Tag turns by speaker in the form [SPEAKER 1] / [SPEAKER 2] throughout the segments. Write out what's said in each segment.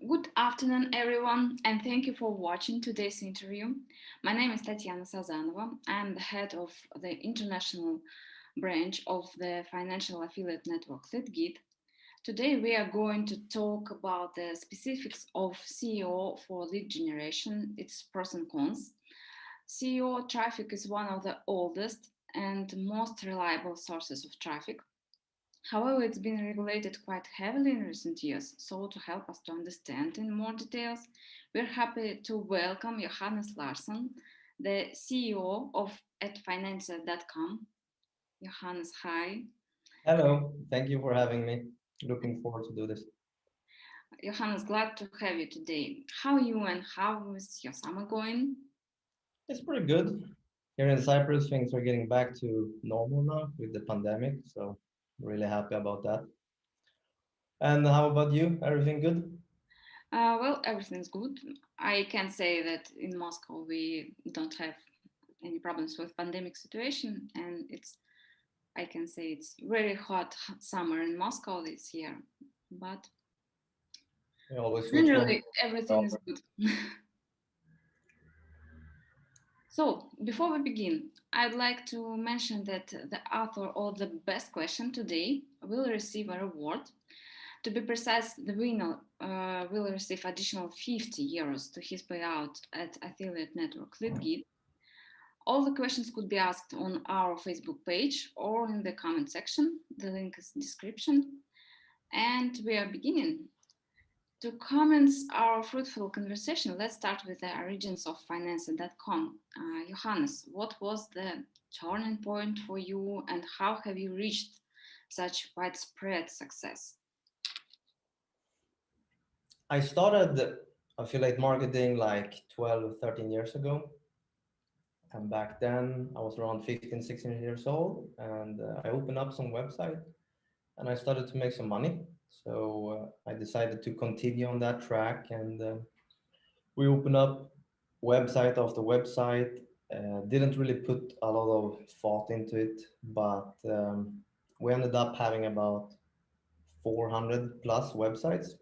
[SPEAKER 1] Good afternoon, everyone, and thank you for watching today's interview. My name is Tatiana Sazanova. I'm the head of the international branch of the financial affiliate network Leadgid. Today, we are going to talk about the specifics of SEO for lead generation, its pros and cons. SEO traffic is one of the oldest and most reliable sources of traffic. However, it's been regulated quite heavily in recent years, so to help us to understand in more details, we're happy to welcome Johannes Larsson, the CEO of @financer.com. Johannes, hi.
[SPEAKER 2] Hello, thank you for having me. Looking forward to do this.
[SPEAKER 1] Johannes, glad to have you today. How are you and how is your summer going?
[SPEAKER 2] It's pretty good. Here in Cyprus, things are getting back to normal now with the pandemic, so really happy about that. And how about you? Everything good?
[SPEAKER 1] Well, everything's good. I can say that in Moscow we don't have any problems with pandemic situation, and I can say it's very hot summer in Moscow this year, but
[SPEAKER 2] We always switch from
[SPEAKER 1] generally everything is good. So, before we begin, I'd like to mention that the author of the best question today will receive a reward. To be precise, the winner will receive additional €50 to his payout at affiliate network Leadgid. All the questions could be asked on our Facebook page or in the comment section. The link is in the description. And we are beginning. To commence our fruitful conversation, let's start with the origins of financing.com. Johannes, what was the turning point for you and how have you reached such widespread success?
[SPEAKER 2] I started affiliate marketing like 12, 13 years ago. And back then I was around 15, 16 years old and I opened up some website and I started to make some money. So I decided to continue on that track and we opened up website after website. Didn't really put a lot of thought into it, but we ended up having about 400 plus websites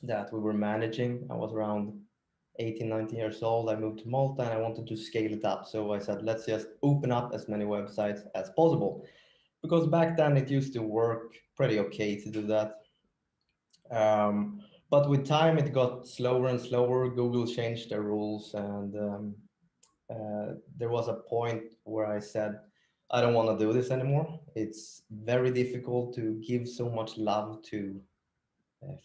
[SPEAKER 2] that we were managing. I was around 18, 19 years old. I moved to Malta and I wanted to scale it up. So I said, let's just open up as many websites as possible. Because back then it used to work pretty okay to do that. But with time, it got slower and slower. Google changed their rules, and there was a point where I said, I don't want to do this anymore. It's very difficult to give so much love to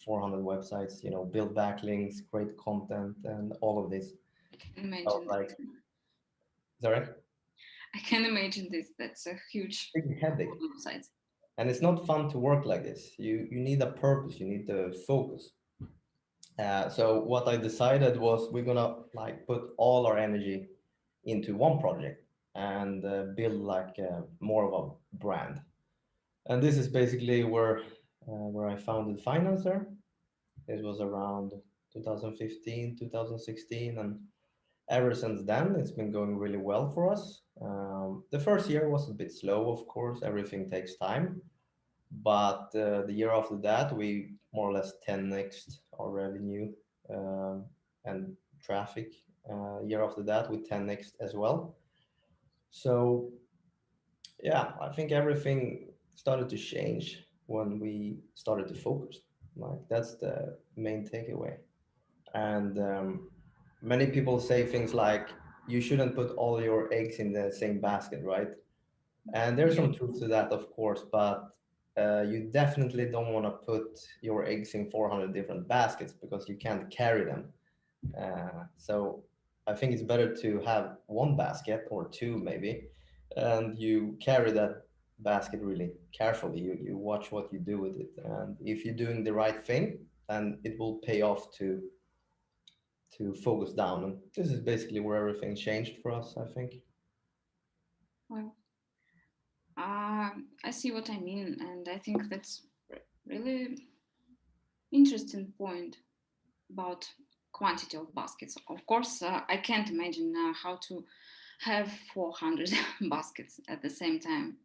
[SPEAKER 2] 400 websites, build backlinks, create content, and all of this.
[SPEAKER 1] I can
[SPEAKER 2] I was
[SPEAKER 1] imagine
[SPEAKER 2] like,
[SPEAKER 1] that.
[SPEAKER 2] sorry,
[SPEAKER 1] I can imagine this. That's a huge
[SPEAKER 2] big headache.
[SPEAKER 1] website.
[SPEAKER 2] And it's not fun to work like this. You need a purpose. You need to focus. So what I decided was we're gonna like put all our energy into one project and build like more of a brand. And this is basically where I founded Financer. It was around 2015, 2016, and ever since then it's been going really well for us. The first year was a bit slow, of course. Everything takes time, but the year after that, we more or less 10x our revenue and traffic. Year after that, we 10x as well. So yeah, I think everything started to change when we started to focus. Like that's the main takeaway. And many people say things like you shouldn't put all your eggs in the same basket, right? And there's
[SPEAKER 1] Yeah.
[SPEAKER 2] some truth to that, of course, but you definitely don't want to put your eggs in 400 different baskets because you can't carry them. So I think it's better to have one basket or two maybe, and you carry that basket really carefully. You watch what you do with it, and if you're doing the right thing, then it will pay off to focus down. And this is basically where everything changed for us, I think.
[SPEAKER 1] Well, I see what I mean, and I think that's really interesting point about quantity of baskets. Of course, I can't imagine how to have 400 baskets at the same time.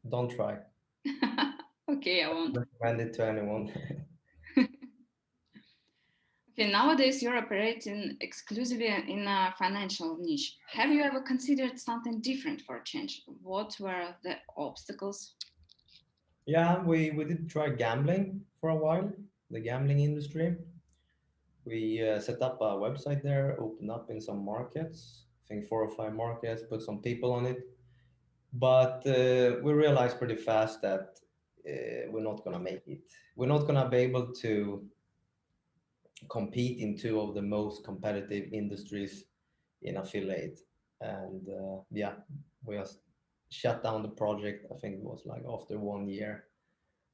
[SPEAKER 2] Don't try.
[SPEAKER 1] Okay, I won't.
[SPEAKER 2] Recommend it to anyone.
[SPEAKER 1] Okay, nowadays you're operating exclusively in a financial niche. Have you ever considered something different for a change? What were the obstacles?
[SPEAKER 2] Yeah, we did try gambling for a while, the gambling industry. We set up a website there, opened up in some markets, I think 4 or 5 markets, put some people on it. But we realized pretty fast that we're not going to make it. We're not going to be able to compete in two of the most competitive industries in affiliate. And yeah, we just shut down the project. I think it was like after 1 year.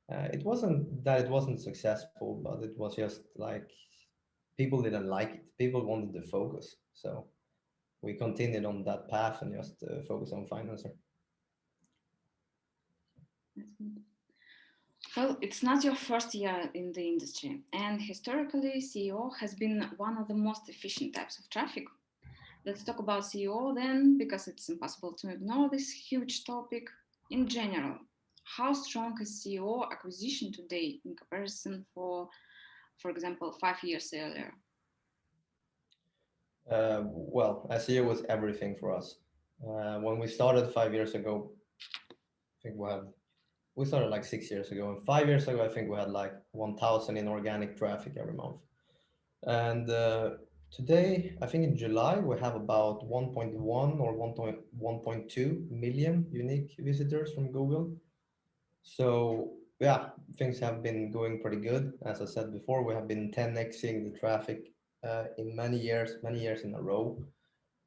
[SPEAKER 2] It wasn't that it wasn't successful, but it was just like people didn't like it. People wanted the focus. So we continued on that path and just focus on financer.
[SPEAKER 1] That's good. Well, it's not your first year in the industry, and historically, SEO has been one of the most efficient types of traffic. Let's talk about SEO then, because it's impossible to ignore this huge topic. In general, how strong is SEO acquisition today in comparison for example, 5 years earlier?
[SPEAKER 2] Well, SEO was everything for us. When we started 5 years ago, I think we started like 6 years ago, and 5 years ago, I think we had like 1,000 in organic traffic every month. And today, I think in July, we have about 1.1 or 1.2 million unique visitors from Google. So yeah, things have been going pretty good. As I said before, we have been 10xing the traffic in many years in a row.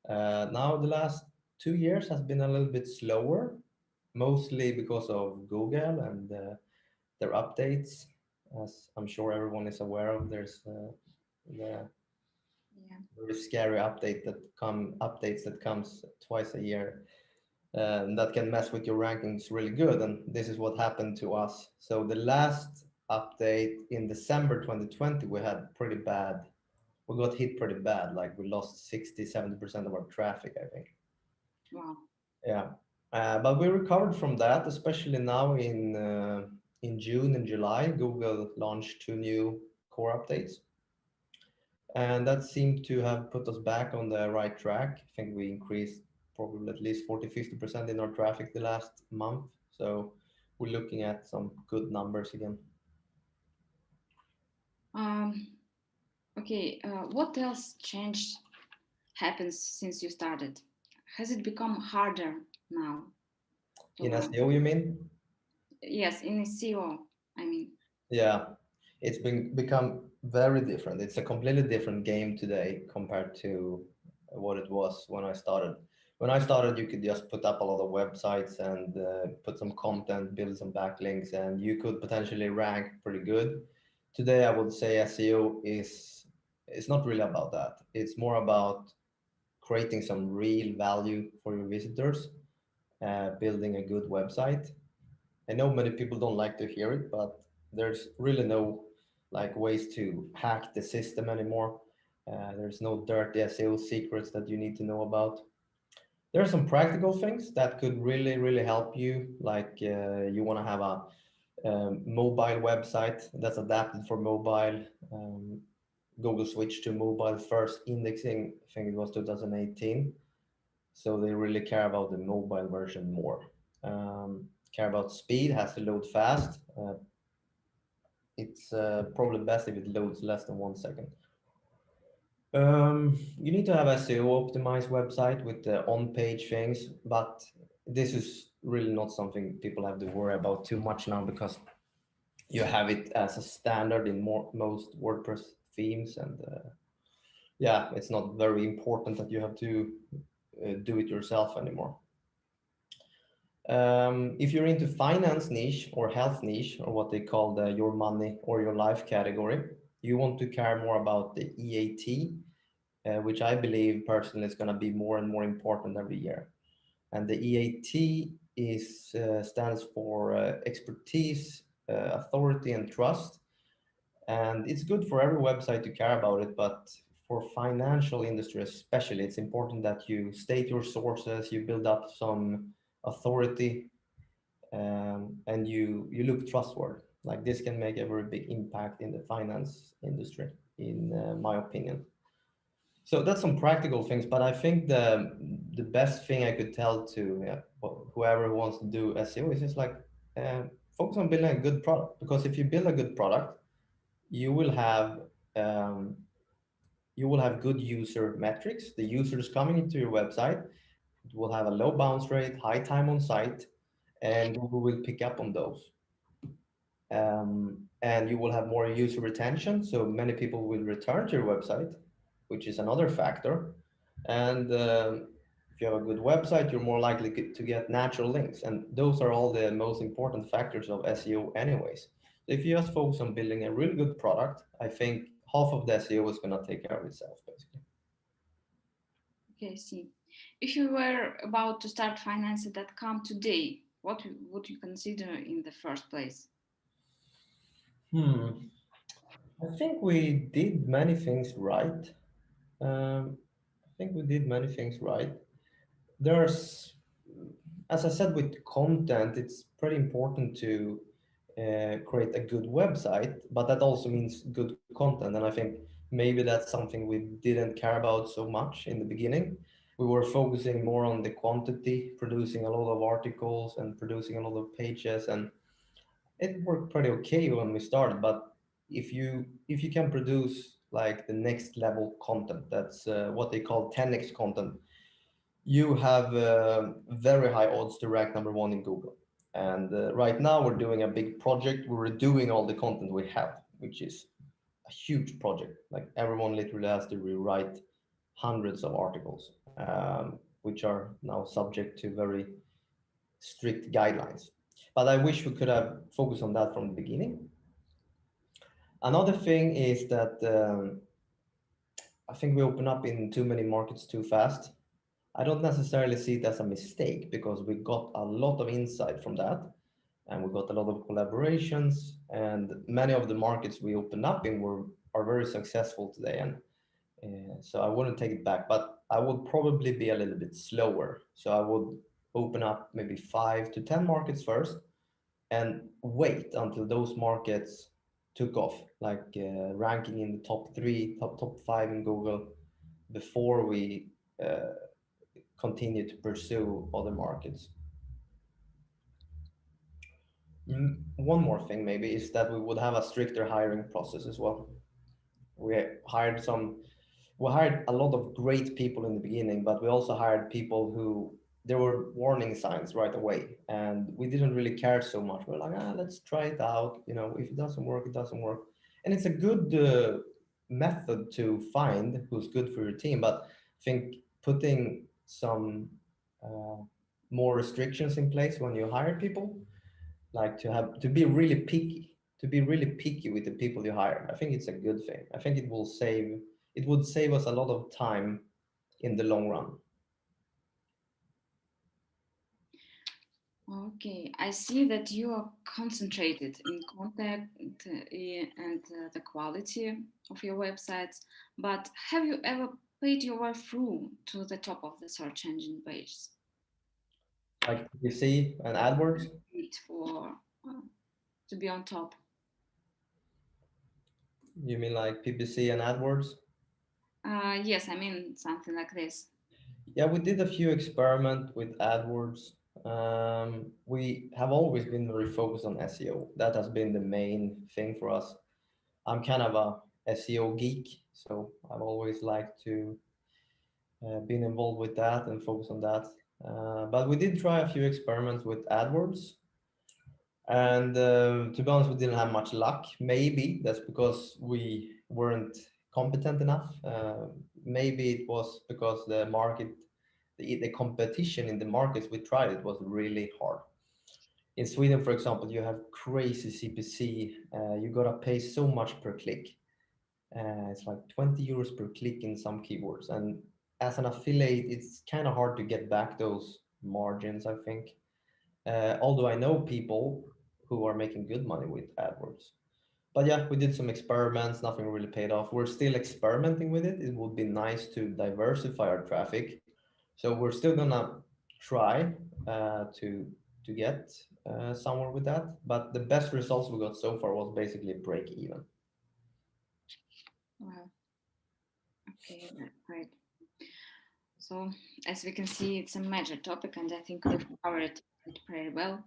[SPEAKER 2] Now the last 2 years has been a little bit slower, mostly because of Google and their updates. As I'm sure everyone is aware of, there's the
[SPEAKER 1] Yeah.
[SPEAKER 2] very scary updates that comes twice a year, that can mess with your rankings really good. And this is what happened to us. So the last update in December 2020, we had pretty bad. We got hit pretty bad. Like we lost 60-70% of our traffic, I think.
[SPEAKER 1] Wow.
[SPEAKER 2] Yeah. But we recovered from that, especially now in June and July. Google launched 2 new core updates, and that seemed to have put us back on the right track. I think we increased probably at least 40-50% in our traffic the last month. So we're looking at some good numbers again.
[SPEAKER 1] Um, okay, what else changed happens since you started? Has it become harder now to
[SPEAKER 2] In
[SPEAKER 1] learn?
[SPEAKER 2] SEO, you mean?
[SPEAKER 1] Yes, in SEO, I mean.
[SPEAKER 2] Yeah, it's been become very different. It's a completely different game today compared to what it was when I started. When I started, you could just put up a lot of websites and put some content, build some backlinks, and you could potentially rank pretty good. Today, I would say SEO is it's not really about that. It's more about creating some real value for your visitors, building a good website. I know many people don't like to hear it, but there's really no like ways to hack the system anymore. There's no dirty SEO secrets that you need to know about. There are some practical things that could really help you. Like you want to have a mobile website that's adapted for mobile. Google switched to mobile first indexing. I think it was 2018. So they really care about the mobile version more. Care about speed, has to load fast. It's probably best if it loads less than 1 second. You need to have a SEO optimized website with the on-page things, but this is really not something people have to worry about too much now because you have it as a standard in most WordPress themes, and yeah, it's not very important that you have to do it yourself anymore. If you're into finance niche or health niche, or what they call the your money or your life category, you want to care more about the EAT, which I believe personally is going to be more and more important every year. And the EAT stands for expertise, authority, and trust. And it's good for every website to care about it, but for financial industry especially, it's important that you state your sources, you build up some authority, and you look trustworthy. Like this can make a very big impact in the finance industry. in my opinion. So that's some practical things, but I think the best thing I could tell to whoever wants to do SEO is just like uh, focus on building a good product. Because if you build a good product, you will have um, you will have good user metrics. The users coming into your website will have a low bounce rate, high time on site, and Google will pick up on those. And you will have more user retention, so many people will return to your website, which is another factor. And if you have a good website, you're more likely to get natural links, and those are all the most important factors of SEO anyways. If you just focus on building a really good product, I think half of the SEO is going to take care of itself, basically.
[SPEAKER 1] Okay, I see. If you were about to start finance.com today, what would you consider in the first place?
[SPEAKER 2] Hmm. I think we did many things right. I think we did many things right. There's, as I said, with content, it's pretty important to create a good website, but that also means good content. And I think maybe that's something we didn't care about so much in the beginning. We were focusing more on the quantity, producing a lot of articles and producing a lot of pages, and it worked pretty okay when we started. But if you can produce like the next level content, that's what they call 10x content, you have very high odds to rank number one in Google. And right now we're doing a big project. We're redoing all the content we have, which is a huge project. Like everyone literally has to rewrite hundreds of articles, which are now subject to very strict guidelines. But I wish we could have focused on that from the beginning. Another thing is that I think we open up in too many markets too fast. I don't necessarily see it as a mistake because we got a lot of insight from that, and we got a lot of collaborations, and many of the markets we opened up in were are very successful today. And so I wouldn't take it back, but I would probably be a little bit slower. So I would open up maybe 5 to 10 markets first and wait until those markets took off, like ranking in the top three, top five in Google before we continue to pursue other markets. One more thing maybe is that we would have a stricter hiring process as well. We hired some, we hired a lot of great people in the beginning, but we also hired people who there were warning signs right away, and we didn't really care so much. We're like, let's try it out. You know, if it doesn't work, it doesn't work, and it's a good method to find who's good for your team. But I think putting some uh, more restrictions in place when you hire people, like to be really picky, with the people you hire. I think it's a good thing. I think it would save us a lot of time in the long run.
[SPEAKER 1] Okay, I see that you are concentrated in content and the quality of your websites, but have you ever paid your way through to the top of the search engine page?
[SPEAKER 2] Like PPC and AdWords.
[SPEAKER 1] Paid for to be on top.
[SPEAKER 2] You mean like PPC and AdWords?
[SPEAKER 1] Yes, I mean something like this.
[SPEAKER 2] Yeah, we did a few experiment with AdWords. We have always been very focused on SEO. That has been the main thing for us. I'm kind of a SEO geek, so I've always liked to been involved with that and focus on that. But we did try a few experiments with AdWords, and to be honest, we didn't have much luck. Maybe that's because we weren't competent enough. Maybe it was because the market, the competition in the markets we tried it was really hard. In Sweden, for example, you have crazy CPC. You gotta pay so much per click. It's like 20 euros per click in some keywords. And as an affiliate, it's kind of hard to get back those margins, I think. Although I know people who are making good money with AdWords. But yeah, we did some experiments, nothing really paid off. We're still experimenting with it. It would be nice to diversify our traffic. So we're still gonna try to get somewhere with that. But the best results we got so far was basically break even.
[SPEAKER 1] Well, okay, great. So, as we can see, it's a major topic, and I think we've covered it pretty well.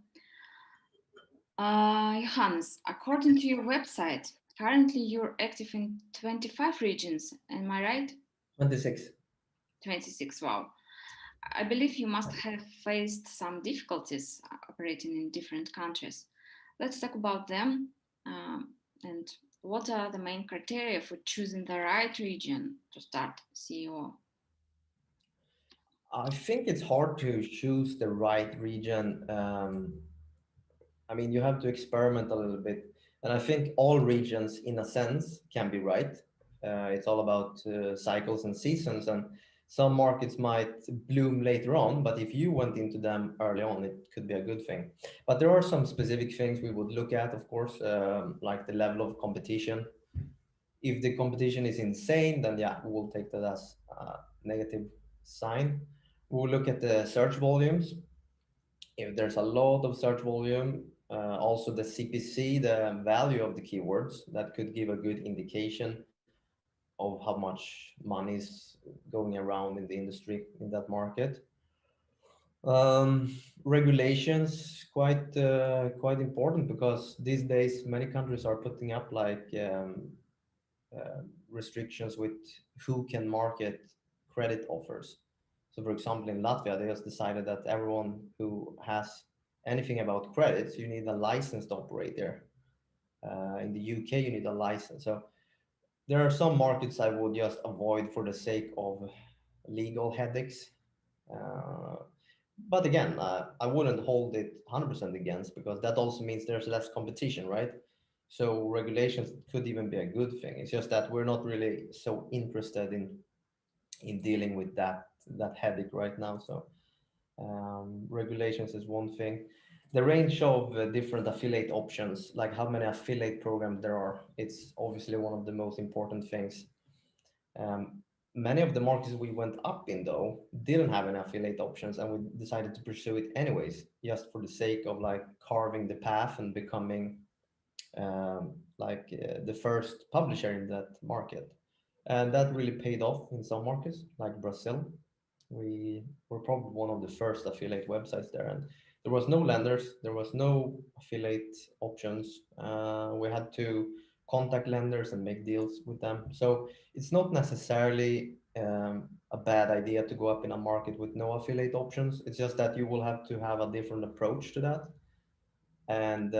[SPEAKER 1] Johannes, according to your website, currently you're active in 25 regions. Am I right?
[SPEAKER 2] 26.
[SPEAKER 1] 26. Wow. I believe you must have faced some difficulties operating in different countries. Let's talk about them. And what are the main criteria for choosing the right region to start SEO?
[SPEAKER 2] I think it's hard to choose the right region. I mean, you have to experiment a little bit. And I think all regions, in a sense, can be right. It's all about cycles and seasons. And some markets might bloom later on, but if you went into them early on, it could be a good thing. But there are some specific things we would look at, of course, like the level of competition. If the competition is insane, then yeah, we'll take that as a negative sign. We'll look at the search volumes. If there's a lot of search volume, also the CPC, the value of the keywords, that could give a good indication of how much money is going around in the industry in that market. Regulations quite important because these days many countries are putting up like restrictions with who can market credit offers. So, for example, in Latvia, they just decided that everyone who has anything about credits, you need a license to operate there. In the UK, you need a license. So there are some markets I would just avoid for the sake of legal headaches. Uh, but again, I wouldn't hold it 100% against because that also means there's less competition, right? So regulations could even be a good thing. It's just that we're not really so interested in dealing with that headache right now. So regulations is one thing. The range of different affiliate options, like how many affiliate programs there are, it's obviously one of the most important things. Many of the markets we went up in though didn't have any affiliate options, and we decided to pursue it anyways, just for the sake of like carving the path and becoming the first publisher in that market. And that really paid off in some markets, like Brazil. We were probably one of the first affiliate websites there, and there was no lenders, there was no affiliate options. We had to contact lenders and make deals with them. So it's not necessarily a bad idea to go up in a market with no affiliate options. It's just that you will have to have a different approach to that, and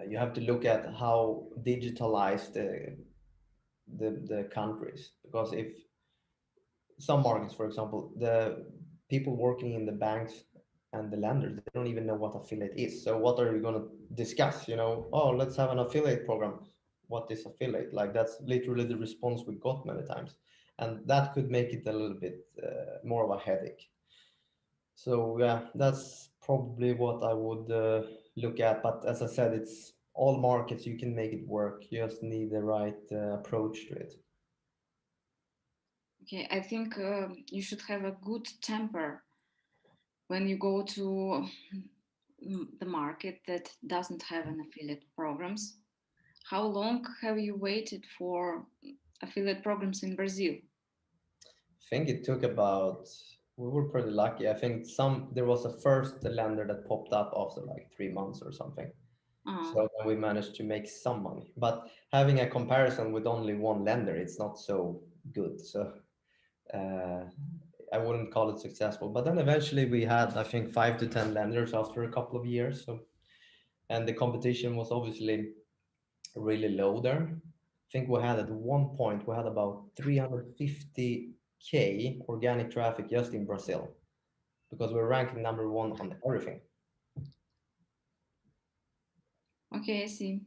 [SPEAKER 2] you have to look at how digitalized the countries, because if some markets, for example, the people working in the banks and the lenders, they don't even know what affiliate is. So what are you going to discuss? Oh, let's have an affiliate program. What is affiliate? Like that's literally the response we got many times, and that could make it a little bit more of a headache. So yeah, that's probably what I would look at. But as I said, it's all markets. You can make it work. You just need the right approach to it.
[SPEAKER 1] Okay, I think you should have a good temper when you go to the market that doesn't have an affiliate programs. How long have you waited for affiliate programs in Brazil?
[SPEAKER 2] I think it took about. We were pretty lucky. I think there was a first lender that popped up after like 3 months or something.
[SPEAKER 1] Uh,
[SPEAKER 2] So then we managed to make some money. But having a comparison with only one lender, it's not so good. So uh, I wouldn't call it successful. But then eventually we had, I think, 5 to 10 lenders after a couple of years. So, and the competition was obviously really low there. I think we had at one point, we had about 350K organic traffic just in Brazil because we're ranking number one on everything.
[SPEAKER 1] okay, I see.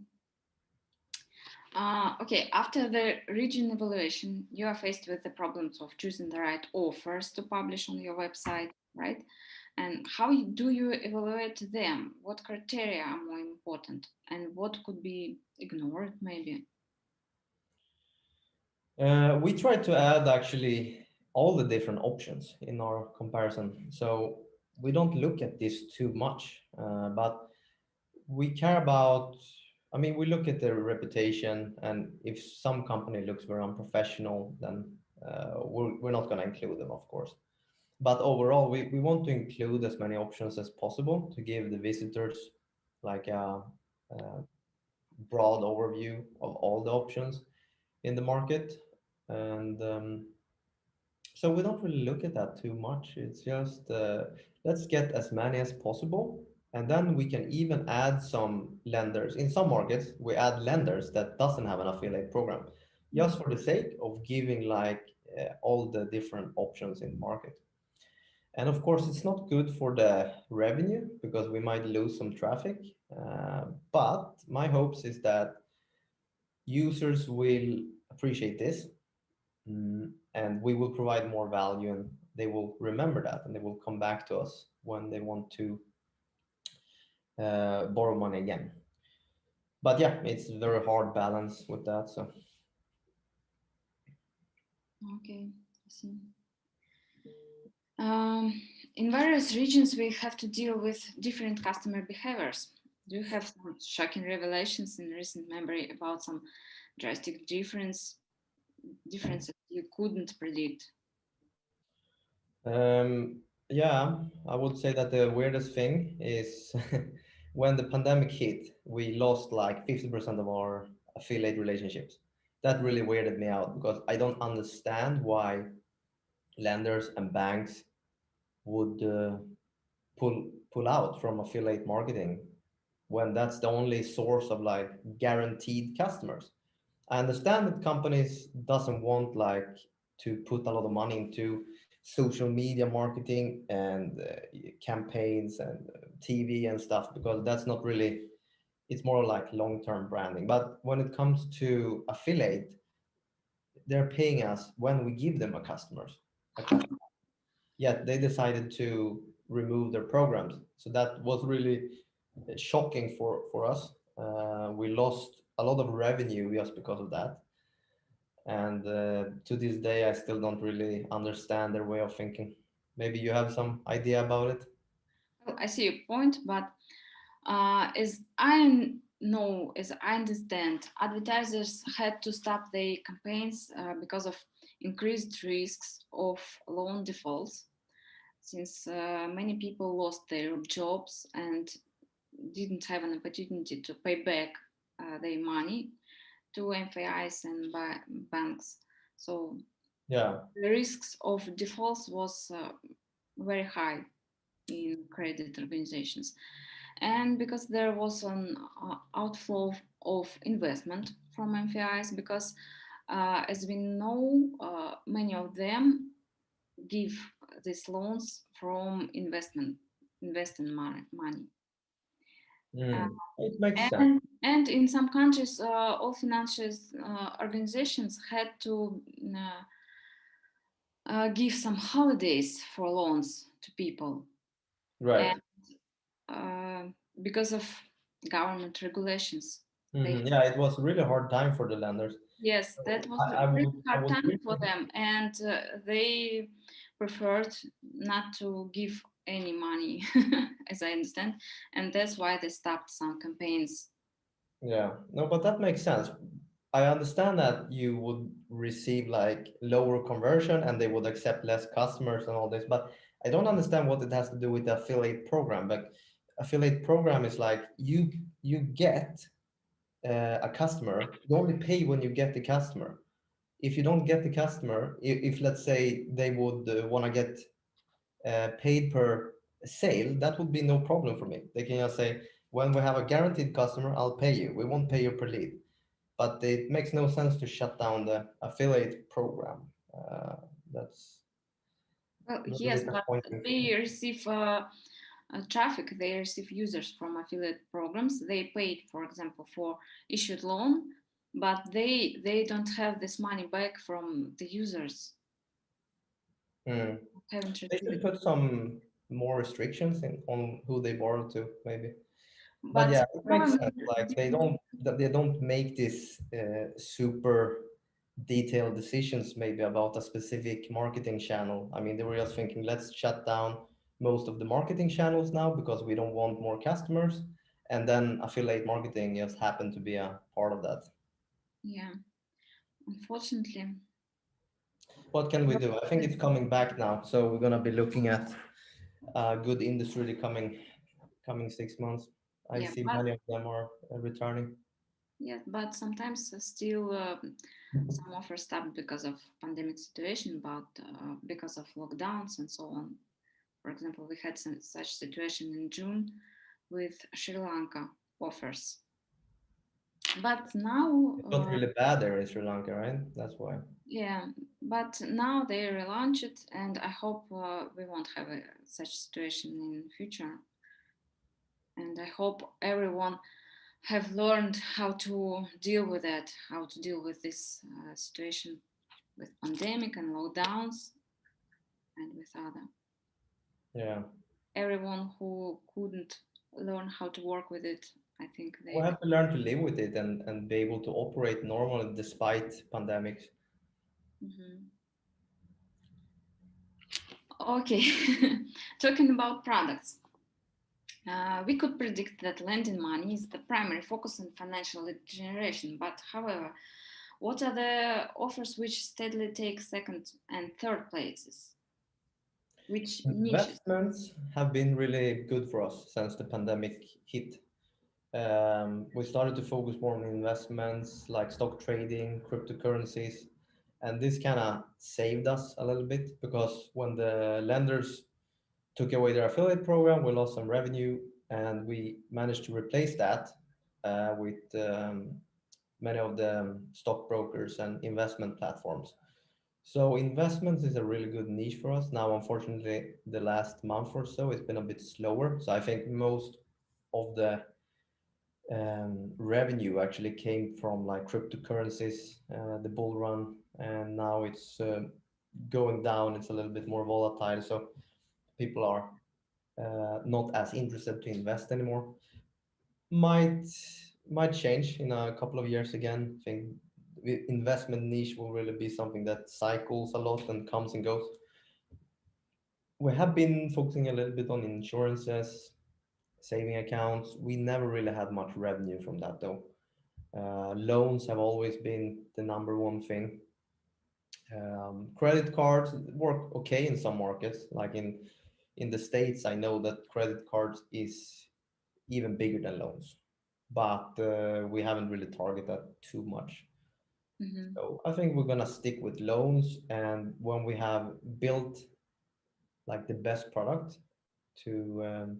[SPEAKER 1] Okay, after the region evaluation, you are faced with the problems of choosing the right offers to publish on your website, right? And how do you evaluate them? What criteria are more important and what could be ignored, maybe?
[SPEAKER 2] We tried to add actually all the different options in our comparison. So we don't look at this too much, but we care about I mean, we look at their reputation, and if some company looks very unprofessional, then we're not going to include them, of course. But overall, we want to include as many options as possible to give the visitors like a broad overview of all the options in the market. And so we don't really look at that too much. It's just let's get as many as possible. And then we can even add some lenders. In some markets, we add lenders that doesn't have an affiliate program, just for the sake of giving like all the different options in the market. And of course, it's not good for the revenue because we might lose some traffic. But my hopes is that users will appreciate this, and we will provide more value, and they will remember that, and they will come back to us when they want to borrow money again. But yeah, it's a very hard balance with that. So
[SPEAKER 1] Okay, I see. Um, in various regions, we have to deal with different customer behaviors. Do you have some shocking revelations in recent memory about some drastic differences you couldn't predict?
[SPEAKER 2] yeah, I would say that the weirdest thing is when the pandemic hit, we lost like 50% of our affiliate relationships. That really weirded me out because I don't understand why lenders and banks would pull out from affiliate marketing when that's the only source of like guaranteed customers. I understand that companies doesn't want like to put a lot of money into social media marketing and campaigns and TV and stuff because that's not really, it's more like long-term branding. But when it comes to affiliate, they're paying us when we give them a customer. Yet they decided to remove their programs. So that was really shocking for us. We lost a lot of revenue just because of that. And to this day, I still don't really understand their way of thinking. Maybe you have some idea about it?
[SPEAKER 1] Well, I see your point, but as I know, as I understand, advertisers had to stop their campaigns because of increased risks of loan defaults, since many people lost their jobs and didn't have an opportunity to pay back their money to FAIs and banks. So
[SPEAKER 2] Yeah.
[SPEAKER 1] the risks of defaults was very high in credit organizations. And because there was an outflow of investment from MFIs, because as we know, many of them give these loans from investing money. Uh,
[SPEAKER 2] It makes sense.
[SPEAKER 1] and in some countries, all financial organizations had to give some holidays for loans to people. And
[SPEAKER 2] Right.
[SPEAKER 1] uh, because of government regulations, they
[SPEAKER 2] Yeah, it was a really hard time for the lenders.
[SPEAKER 1] yes,
[SPEAKER 2] So
[SPEAKER 1] that was a really
[SPEAKER 2] I
[SPEAKER 1] hard
[SPEAKER 2] would
[SPEAKER 1] time for
[SPEAKER 2] really,
[SPEAKER 1] them, and they preferred not to give any money, as I understand, and that's why they stopped some campaigns.
[SPEAKER 2] yeah, no, but that makes sense. I understand that you would receive like lower conversion and they would accept less customers and all this, but I don't understand what it has to do with the affiliate program. Like affiliate program is like you get a customer, you only pay when you get the customer. If you don't get the customer, if let's say they would want to get paid per sale, that would be no problem for me. They can just say, when we have a guaranteed customer, I'll pay you. We won't pay you per lead. But it makes no sense to shut down the affiliate program. That's
[SPEAKER 1] Well,
[SPEAKER 2] really
[SPEAKER 1] yes, but
[SPEAKER 2] disappointing for me.
[SPEAKER 1] they receive traffic, they receive users from affiliate programs. They paid, for example, for issued loan, but they don't have this money back from the users.
[SPEAKER 2] Hmm.
[SPEAKER 1] Haven't
[SPEAKER 2] They
[SPEAKER 1] received
[SPEAKER 2] should
[SPEAKER 1] it.
[SPEAKER 2] put some more restrictions on who they borrow to, maybe. But
[SPEAKER 1] But
[SPEAKER 2] yeah, it makes
[SPEAKER 1] government
[SPEAKER 2] sense. Like
[SPEAKER 1] didn't.
[SPEAKER 2] they don't make this super detailed decisions maybe about a specific marketing channel. I mean, they were just thinking, let's shut down most of the marketing channels now because we don't want more customers. and then affiliate marketing just happened to be a part of that.
[SPEAKER 1] Yeah, unfortunately.
[SPEAKER 2] What can we do? I think it's coming back now, so we're gonna be looking at a good industry the coming 6 months. I
[SPEAKER 1] Yeah,
[SPEAKER 2] see
[SPEAKER 1] but
[SPEAKER 2] many of them are returning.
[SPEAKER 1] yeah, but sometimes still some offers stop because of pandemic situation, but because of lockdowns and so on. For example, we had such situation in June with Sri Lanka offers. But now,
[SPEAKER 2] It got really bad there in Sri Lanka, right? That's why.
[SPEAKER 1] yeah, but now they relaunch it, and I hope we won't have such situation in future. And I hope everyone have learned how to deal with that, how to deal with this situation with pandemic and lockdowns and with other.
[SPEAKER 2] Yeah.
[SPEAKER 1] Everyone who couldn't learn how to work with it, I think
[SPEAKER 2] We
[SPEAKER 1] they.
[SPEAKER 2] have to learn to live with it and be able to operate normally despite pandemics.
[SPEAKER 1] Mhm. Okay, talking about products. We could predict that lending money is the primary focus in financial lead generation, but however, what are the offers which steadily take second and third places? Which niches?
[SPEAKER 2] Investments have been really good for us since the pandemic hit. We started to focus more on investments like stock trading, cryptocurrencies, and this kind of saved us a little bit because when the lenders took away their affiliate program, we lost some revenue, and we managed to replace that with many of the stockbrokers and investment platforms. So investments is a really good niche for us. Now, unfortunately, the last month or so, it's been a bit slower. So I think most of the revenue actually came from like cryptocurrencies, the bull run, and now it's going down. It's a little bit more volatile, so people are not as interested to invest anymore. Might might change in a couple of years again. I think the investment niche will really be something that cycles a lot and comes and goes. We have been focusing a little bit on insurances, saving accounts. We never really had much revenue from that though. Loans have always been the number one thing. Credit cards work okay in some markets, like in the States. I know that credit cards is even bigger than loans, but we haven't really targeted that too much.
[SPEAKER 1] Mhm.
[SPEAKER 2] So I think we're gonna stick with loans, and when we have built like the best product to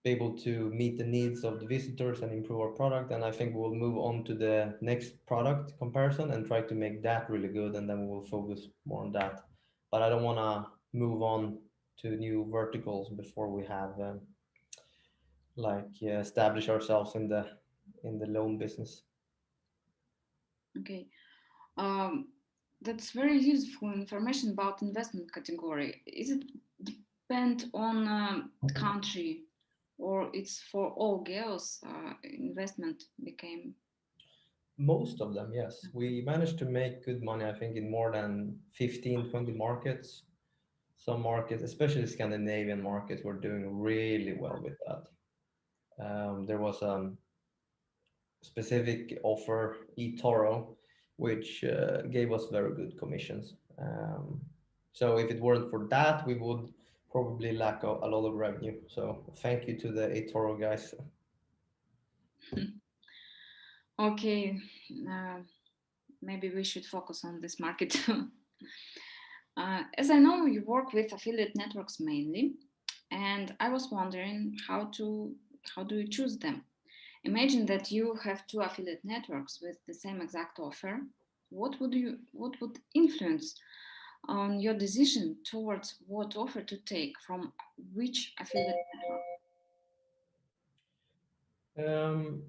[SPEAKER 2] be able to meet the needs of the visitors and improve our product. And I think we'll move on to the next product comparison and try to make that really good, and then we'll focus more on that. But I don't want to move on to new verticals before we have establish ourselves in the loan business.
[SPEAKER 1] Okay. Um, that's very useful information about investment category. Is it depend on country or it's for all girls investment became
[SPEAKER 2] Most of them, yes. We managed to make good money, I think, in more than 15, 20 markets. Some markets, especially Scandinavian markets, were doing really well with that. There was a specific offer, eToro, which gave us very good commissions. So if it weren't for that, we would probably lack a lot of revenue. So thank you to the eToro guys.
[SPEAKER 1] okay. uh, Maybe we should focus on this market. As I know, you work with affiliate networks mainly, and I was wondering how do you choose them? Imagine that you have two affiliate networks with the same exact offer. What would influence on your decision towards what offer to take from which affiliate network?
[SPEAKER 2] Um,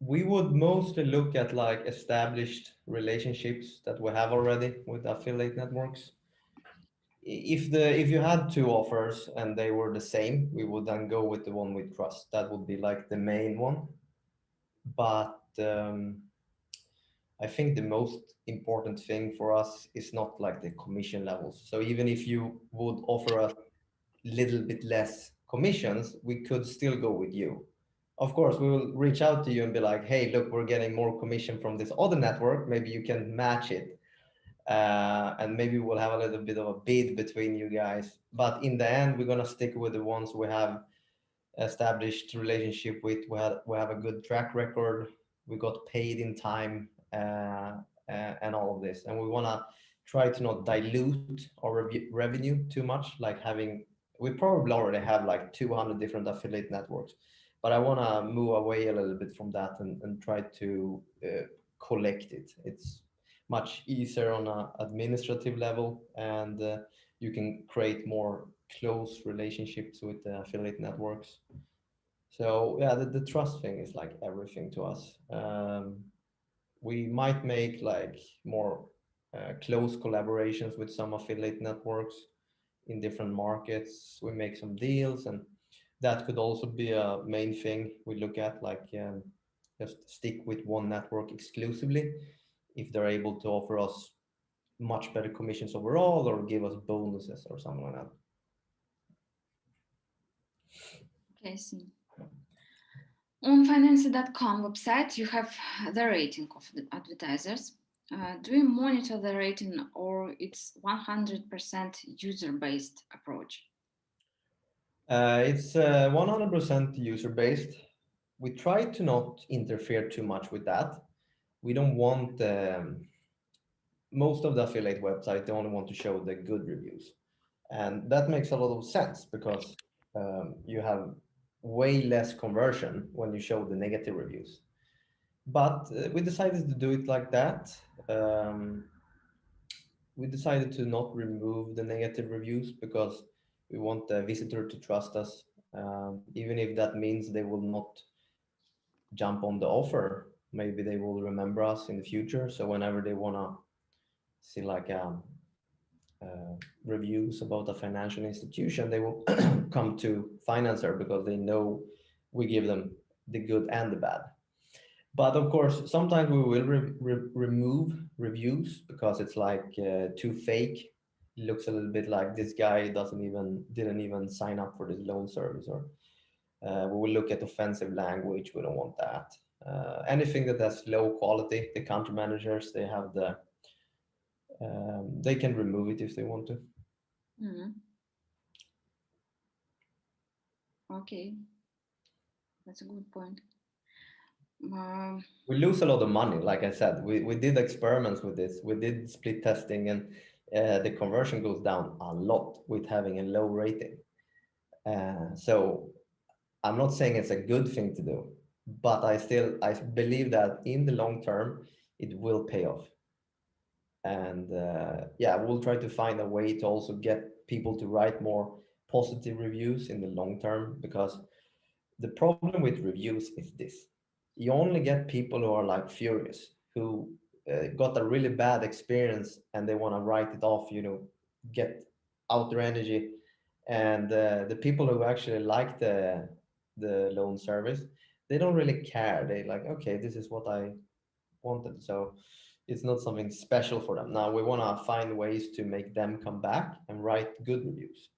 [SPEAKER 2] we would mostly look at like established relationships that we have already with affiliate networks. If you had two offers and they were the same, we would then go with the one we trust. That would be like the main one. But I think the most important thing for us is not like the commission levels. So even if you would offer a little bit less commissions, we could still go with you. Of course, we will reach out to you and be like, hey, look, we're getting more commission from this other network. Maybe you can match it. And maybe we'll have a little bit of a bid between you guys. But in the end, we're going to stick with the ones we have established relationship with. We have a good track record. We got paid in time, and all of this. And we want to try to not dilute our revenue too much, like having, we probably already have like 200 different affiliate networks, but I want to move away a little bit from that and try to collect it. It's much easier on a administrative level, and you can create more close relationships with the affiliate networks. So yeah, the trust thing is like everything to us. We might make like more close collaborations with some affiliate networks in different markets. We make some deals, and that could also be a main thing we look at, like just stick with one network exclusively if they're able to offer us much better commissions overall or give us bonuses or something like that.
[SPEAKER 1] Okay, I see. On finance.com website, you have the rating of the advertisers. Do you monitor the rating, or it's 100% user-based approach?
[SPEAKER 2] It's 100% user based. We try to not interfere too much with that. We don't want most of the affiliate websites, they only want to show the good reviews. And that makes a lot of sense because you have way less conversion when you show the negative reviews. But we decided to do it like that. Um, we decided to not remove the negative reviews because we want the visitor to trust us, even if that means they will not jump on the offer. Maybe they will remember us in the future. So whenever they want to see like reviews about a financial institution, they will come to Financer because they know we give them the good and the bad. But of course, sometimes we will remove reviews because it's like too fake. It looks a little bit like this guy didn't even sign up for this loan service, or we will look at offensive language. We don't want that. Anything that has low quality, the country managers, they have they can remove it if they want to.
[SPEAKER 1] Mhm. Okay, that's a good point. Um,
[SPEAKER 2] We lose a lot of money. Like I said, we did experiments with this. We did split testing, and the conversion goes down a lot with having a low rating. So I'm not saying it's a good thing to do, but I believe that in the long term it will pay off. And yeah, we'll try to find a way to also get people to write more positive reviews in the long term, because the problem with reviews is this: you only get people who are like furious, who got a really bad experience and they want to write it off, get out their energy. And the people who actually like the loan service, they don't really care. They like, okay, this is what I wanted. So it's not something special for them. Now we want to find ways to make them come back and write good reviews.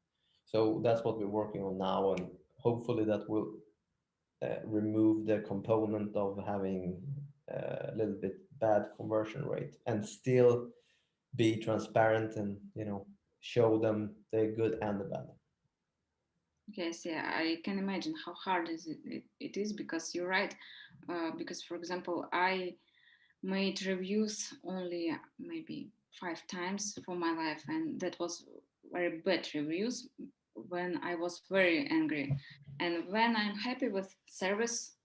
[SPEAKER 2] So that's what we're working on now, and hopefully that will remove the component of having a little bit bad conversion rate and still be transparent and show them the good and the bad.
[SPEAKER 1] yes, yeah, I can imagine how hard it is, because you're right. Because, for example, I made reviews only maybe 5 times for my life, and that was very bad reviews when I was very angry. And when I'm happy with service,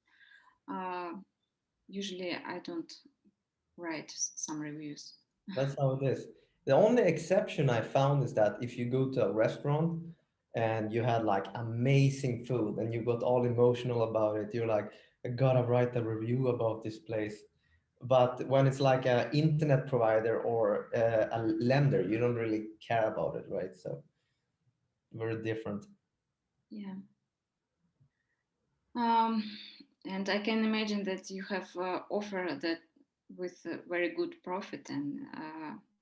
[SPEAKER 1] uh, usually I don't write some reviews.
[SPEAKER 2] That's how it is. The only exception I found is that if you go to a restaurant and you had like amazing food and you got all emotional about it, you're like, I gotta write a review about this place. But when it's like an internet provider or a lender, you don't really care about it, right? So very different.
[SPEAKER 1] Yeah. Um, and I can imagine that you have offer that with very good profit, and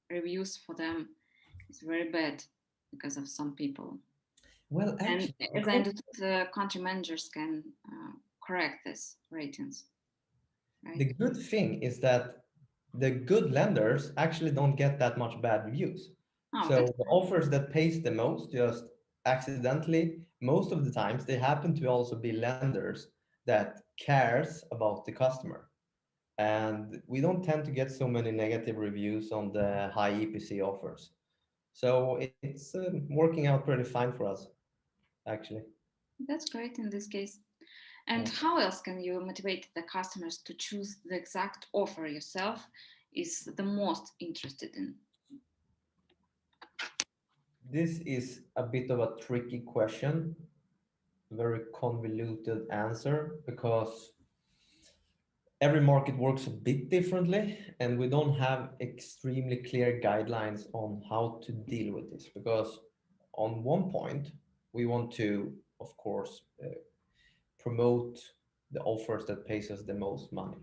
[SPEAKER 1] reviews for them is very bad because of some people.
[SPEAKER 2] Well,
[SPEAKER 1] And
[SPEAKER 2] actually,
[SPEAKER 1] as I understood, country managers can correct these ratings, right?
[SPEAKER 2] the good thing is that the good lenders actually don't get that much bad reviews.
[SPEAKER 1] Oh,
[SPEAKER 2] So
[SPEAKER 1] that's
[SPEAKER 2] the offers that pays the most, just accidentally, most of the times they happen to also be lenders that cares about the customer. And we don't tend to get so many negative reviews on the high EPC offers. So it's working out pretty fine for us, actually.
[SPEAKER 1] that's great in this case. And
[SPEAKER 2] Yeah.
[SPEAKER 1] how else can you motivate the customers to choose the exact offer yourself is the most interested in?
[SPEAKER 2] This is a bit of a tricky question, very convoluted answer, because every market works a bit differently, and we don't have extremely clear guidelines on how to deal with this. Because on one point, we want to, of course, promote the offers that pays us the most money.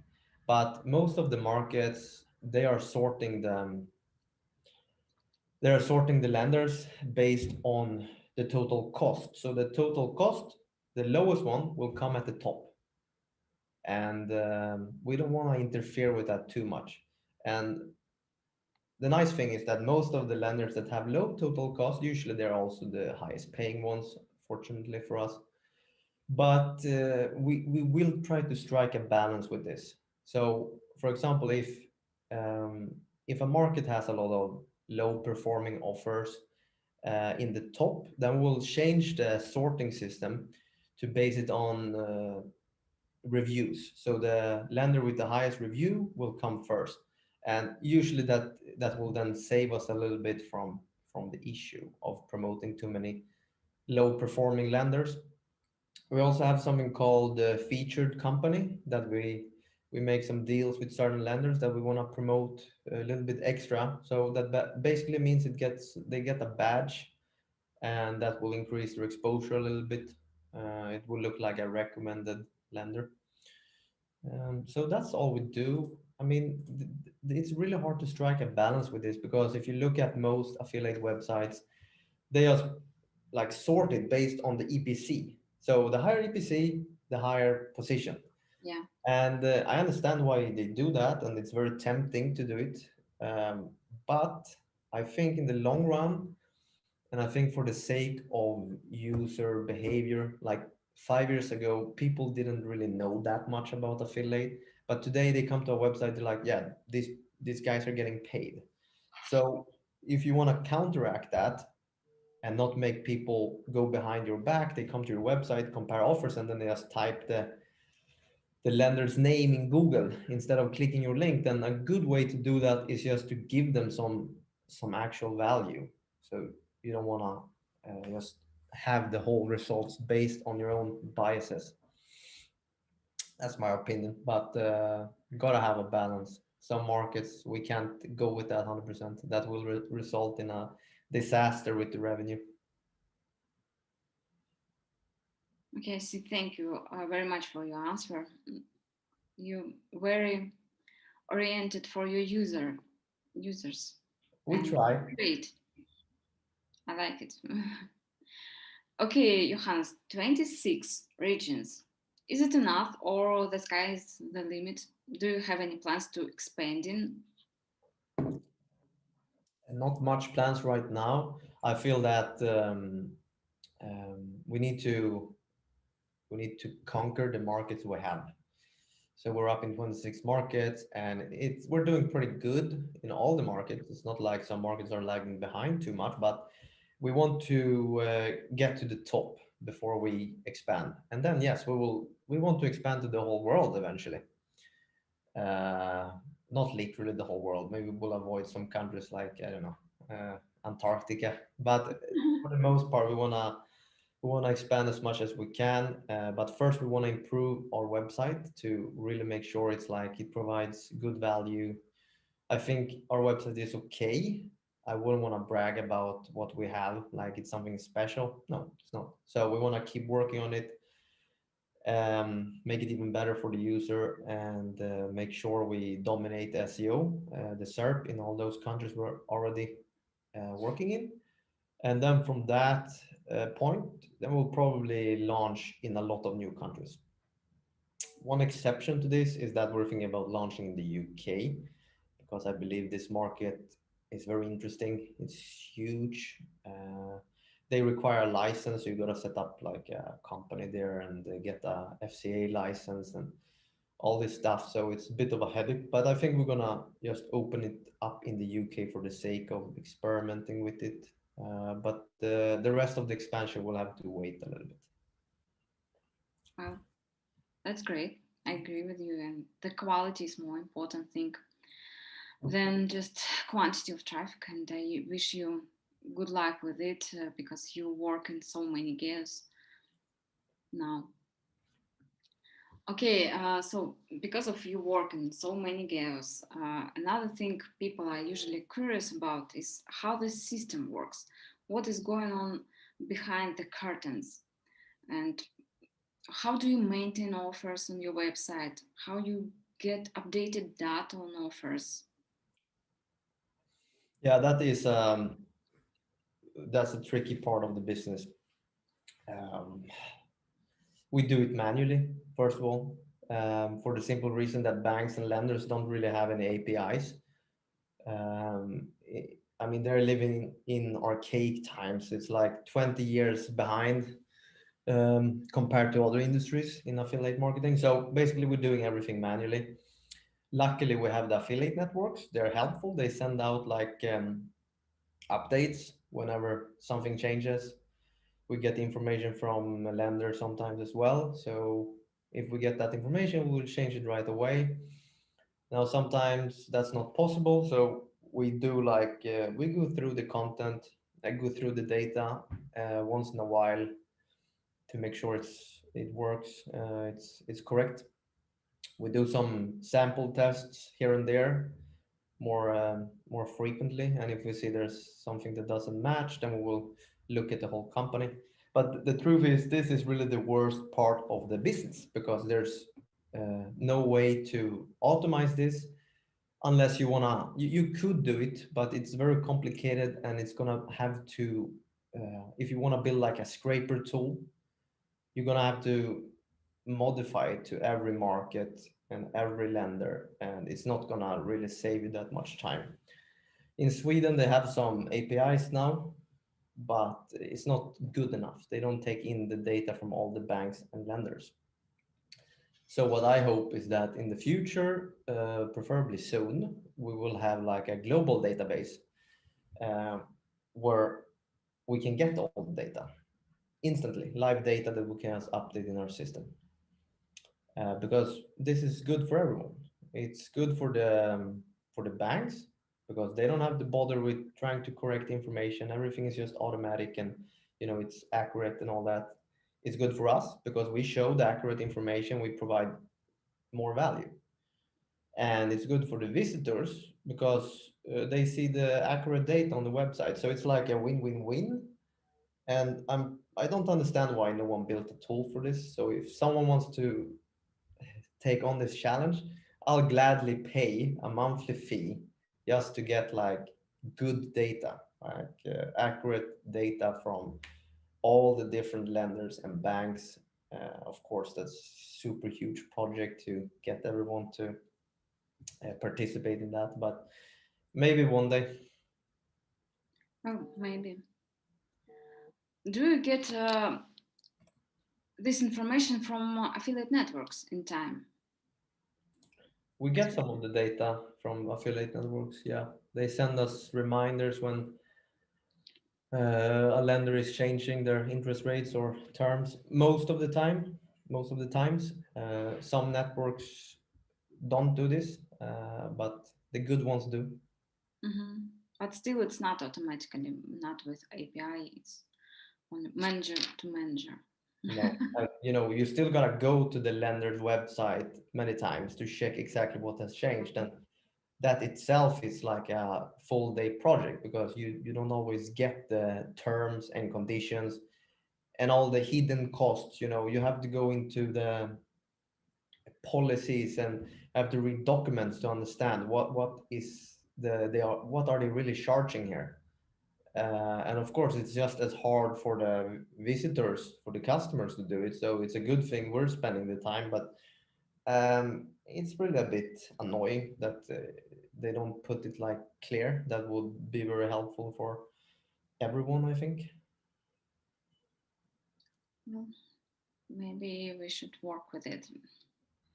[SPEAKER 2] But most of the markets, they are sorting the lenders based on the total cost. So the total cost, the lowest one will come at the top, and we don't want to interfere with that too much. And the nice thing is that most of the lenders that have low total cost, usually they're also the highest paying ones, fortunately for us. But we will try to strike a balance with this. So, for example, if a market has a lot of low performing offers in the top, then we'll change the sorting system to base it on reviews. So the lender with the highest review will come first, and usually that will then save us a little bit from the issue of promoting too many low performing lenders. We also have something called featured company, that we make some deals with certain lenders that we want to promote a little bit extra. So that basically means they get a badge, and that will increase their exposure a little bit. It will look like a recommended lender. So that's all we do. I mean, it's really hard to strike a balance with this, because if you look at most affiliate websites, they are like sorted based on the EPC. So the higher EPC, the higher position.
[SPEAKER 1] Yeah.
[SPEAKER 2] And I understand why they do that, and it's very tempting to do it. But I think in the long run, and I think for the sake of user behavior, like 5 years ago, people didn't really know that much about affiliate. But today they come to a website, they're like, yeah, these guys are getting paid. So if you want to counteract that and not make people go behind your back, they come to your website, compare offers, and then they just type the lender's name in Google instead of clicking your link. Then a good way to do that is just to give them some actual value. So you don't want to just have the whole results based on your own biases. That's my opinion, but gotta have a balance. Some markets we can't go with that 100%. That will result in a disaster with the revenue.
[SPEAKER 1] Okay, so thank you very much for your answer. You very oriented for your users,
[SPEAKER 2] We
[SPEAKER 1] and
[SPEAKER 2] try.
[SPEAKER 1] great. I like it. Okay, Johannes, 26 regions. Is it enough, or the sky is the limit? Do you have any plans to expanding?
[SPEAKER 2] Not much plans right now. I feel that we need to conquer the markets we have. So we're up in 26 markets, and we're doing pretty good in all the markets. It's not like some markets are lagging behind too much, but we want to get to the top before we expand. And then yes, we want to expand to the whole world eventually. Uh, Not literally the whole world. Maybe we'll avoid some countries like, I don't know, Antarctica. But for the most part, we wanna expand as much as we can. But first, we want to improve our website to really make sure it's like it provides good value. I think our website is okay. I wouldn't want to brag about what we have, like it's something special. No, it's not. So we want to keep working on it, make it even better for the user, and make sure we dominate SEO, the SERP in all those countries we're already working in. And then from that, point, then we'll probably launch in a lot of new countries. One exception to this is that we're thinking about launching in the UK because I believe this market is very interesting. It's huge. They require a license, so you got to set up like a company there and get a FCA license and all this stuff. So it's a bit of a headache, but I think we're gonna just open it up in the UK for the sake of experimenting with it. But the rest of the expansion will have to wait a little bit.
[SPEAKER 1] Well, that's great. I agree with you, and the quality is more important thing than just quantity of traffic. And I wish you good luck with it because you work in so many gears now. Okay, so because of you work in so many gears, another thing people are usually curious about is how the system works. What is going on behind the curtains? And how do you maintain offers on your website? How you get updated data on offers?
[SPEAKER 2] Yeah, that's a tricky part of the business. Um, we do it manually, first of all, for the simple reason that banks and lenders don't really have any APIs. I mean, they're living in archaic times. It's like 20 years behind compared to other industries in affiliate marketing. So basically, we're doing everything manually. Luckily, we have the affiliate networks. They're helpful. They send out like updates whenever something changes. We get information from a lender sometimes as well. So if we get that information, we'll change it right away. Now, sometimes that's not possible. So we do like, we go through the content, I go through the data once in a while to make sure it works, it's correct. We do some sample tests here and there more frequently, and if we see there's something that doesn't match, then we will look at the whole company. But the truth is, this is really the worst part of the business because there's no way to automate this unless you could do it, but it's very complicated and it's gonna have to if you want to build like a scraper tool, you're gonna have to modify it to every market and every lender, and it's not gonna really save you that much time. In Sweden, they have some APIs now, but it's not good enough. They don't take in the data from all the banks and lenders. So what I hope is that in the future, preferably soon, we will have like a global database uh, where we can get all the data instantly, live data that we can just update in our system. Because this is good for everyone. It's good for the banks because they don't have to bother with trying to correct information. Everything is just automatic and it's accurate and all that. It's good for us because we show the accurate information. We provide more value, and it's good for the visitors because they see the accurate data on the website. So it's like a win-win-win. And I don't understand why no one built a tool for this. So if someone wants to take on this challenge, I'll gladly pay a monthly fee just to get like good data, like accurate data from all the different lenders and banks. Of course, that's super huge project to get everyone to participate in that, but maybe one day.
[SPEAKER 1] Oh, maybe. Do you get this information from affiliate networks in time?
[SPEAKER 2] We get some of the data from affiliate networks. Yeah, they send us reminders when a lender is changing their interest rates or terms. Most of the times, some networks don't do this, but the good ones do.
[SPEAKER 1] Hmm. But still, it's not automatically, not with API, it's on manager to manager.
[SPEAKER 2] No, and you still gotta go to the lender's website many times to check exactly what has changed, and that itself is like a full day project because you don't always get the terms and conditions and all the hidden costs. You have to go into the policies and have to read documents to understand what is what are they really charging here. And of course, it's just as hard for the visitors, for the customers to do it. So it's a good thing we're spending the time, but it's really a bit annoying that they don't put it like clear. That would be very helpful for everyone, I think.
[SPEAKER 1] Well, maybe we should work with it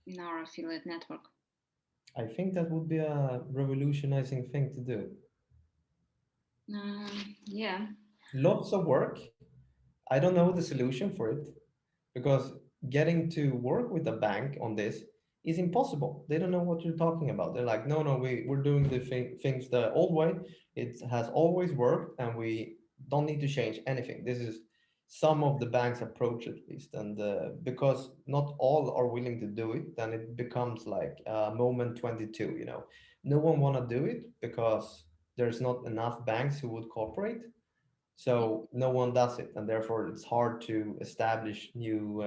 [SPEAKER 1] in our affiliate network.
[SPEAKER 2] I think that would be a revolutionizing thing to do.
[SPEAKER 1] Yeah,
[SPEAKER 2] Lots of work. I don't know the solution for it because getting to work with a bank on this is impossible. They don't know what you're talking about. They're like, no, no, we're doing the things the old way. It has always worked and we don't need to change anything. This is some of the bank's approach at least. And because not all are willing to do it, then it becomes like moment 22, you know. No one want to do it because there's not enough banks who would cooperate, so no one does it, and therefore it's hard to establish new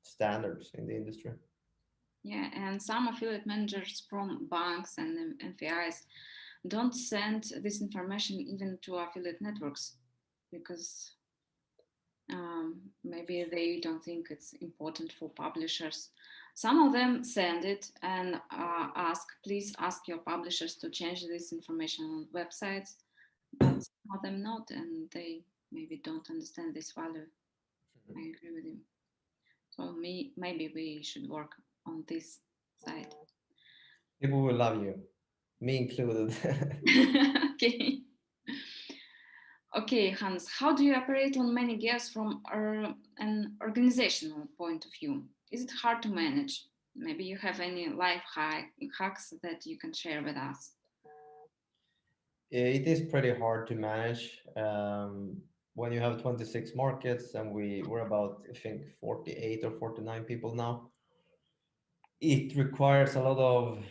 [SPEAKER 2] standards in the industry.
[SPEAKER 1] yeah, and some affiliate managers from banks and MFIs don't send this information even to affiliate networks because maybe they don't think it's important for publishers. Some of them send it and please ask your publishers to change this information on websites, but some of them not, and they maybe don't understand this value. I agree with you. So maybe we should work on this side.
[SPEAKER 2] People will love you, me included.
[SPEAKER 1] Okay. Okay, Hans, how do you operate on many guests from an organizational point of view? Is it hard to manage? Maybe you have any hacks that you can share with us.
[SPEAKER 2] It is pretty hard to manage when you have 26 markets and we're about, I think, 48 or 49 people now. It requires a lot of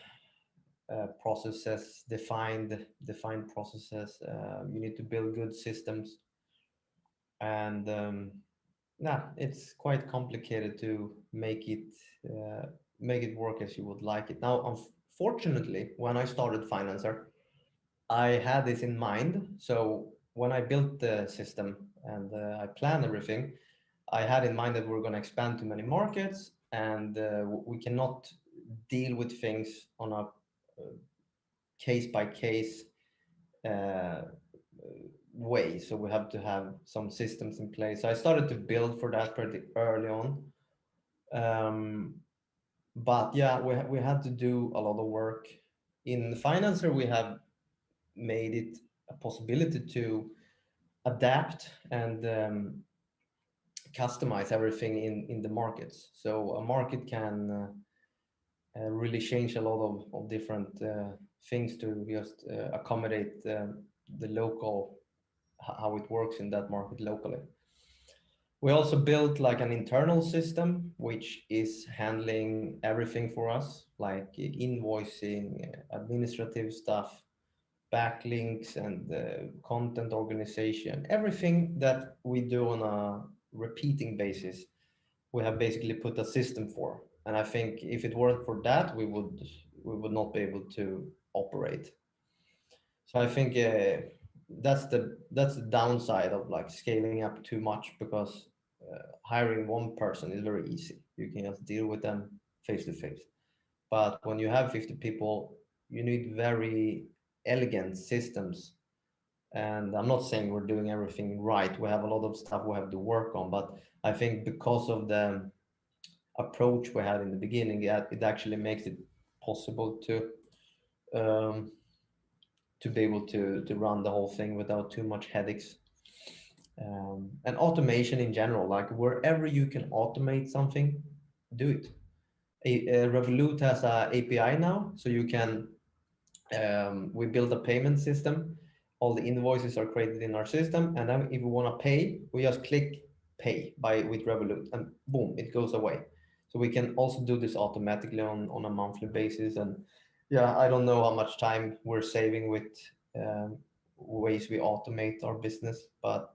[SPEAKER 2] processes, defined processes. You need to build good systems, and yeah, it's quite complicated to uh, make it work as you would like it. Now, unfortunately, when I started Financer, I had this in mind. So when I built the system and I planned everything, I had in mind that we're going to expand to many markets, and we cannot deal with things on a case by case way. So we have to have some systems in place. So I started to build for that pretty early on. Um, but yeah, we had to do a lot of work. In Financer, we have made it a possibility to adapt and customize everything in the markets. So a market can really change a lot of different things to just accommodate the local, how it works in that market locally. We also built like an internal system which is handling everything for us, like invoicing, administrative stuff, backlinks, and content organization. Everything that we do on a repeating basis, we have basically put a system for. And I think if it weren't for that, we would not be able to operate. So I think that's the downside of like scaling up too much, because hiring one person is very easy. You can just deal with them face to face. But when you have 50 people, you need very elegant systems. And I'm not saying we're doing everything right. We have a lot of stuff we have to work on. But I think because of the approach we had in the beginning, it actually makes it possible um, to be able to run the whole thing without too much headaches. And automation in general, like wherever you can automate something, do it. Revolut has a API now, so you can we build a payment system. All the invoices are created in our system, and then if we want to pay, we just click pay by with Revolut, and boom, it goes away. So we can also do this automatically on a monthly basis. And yeah, I don't know how much time we're saving with ways we automate our business, but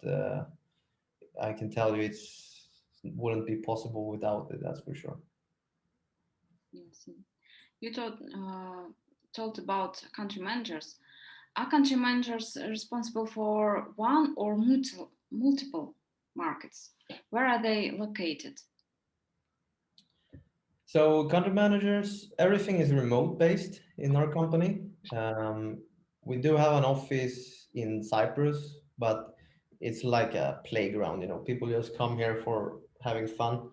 [SPEAKER 2] I can tell you it wouldn't be possible without it. That's for sure.
[SPEAKER 1] Yes. You told about country managers. Are country managers responsible for one or multiple markets? Where are they located?
[SPEAKER 2] So country managers, everything is remote based in our company. Um, we do have an office in Cyprus, but it's like a playground. You know, people just come here for having fun.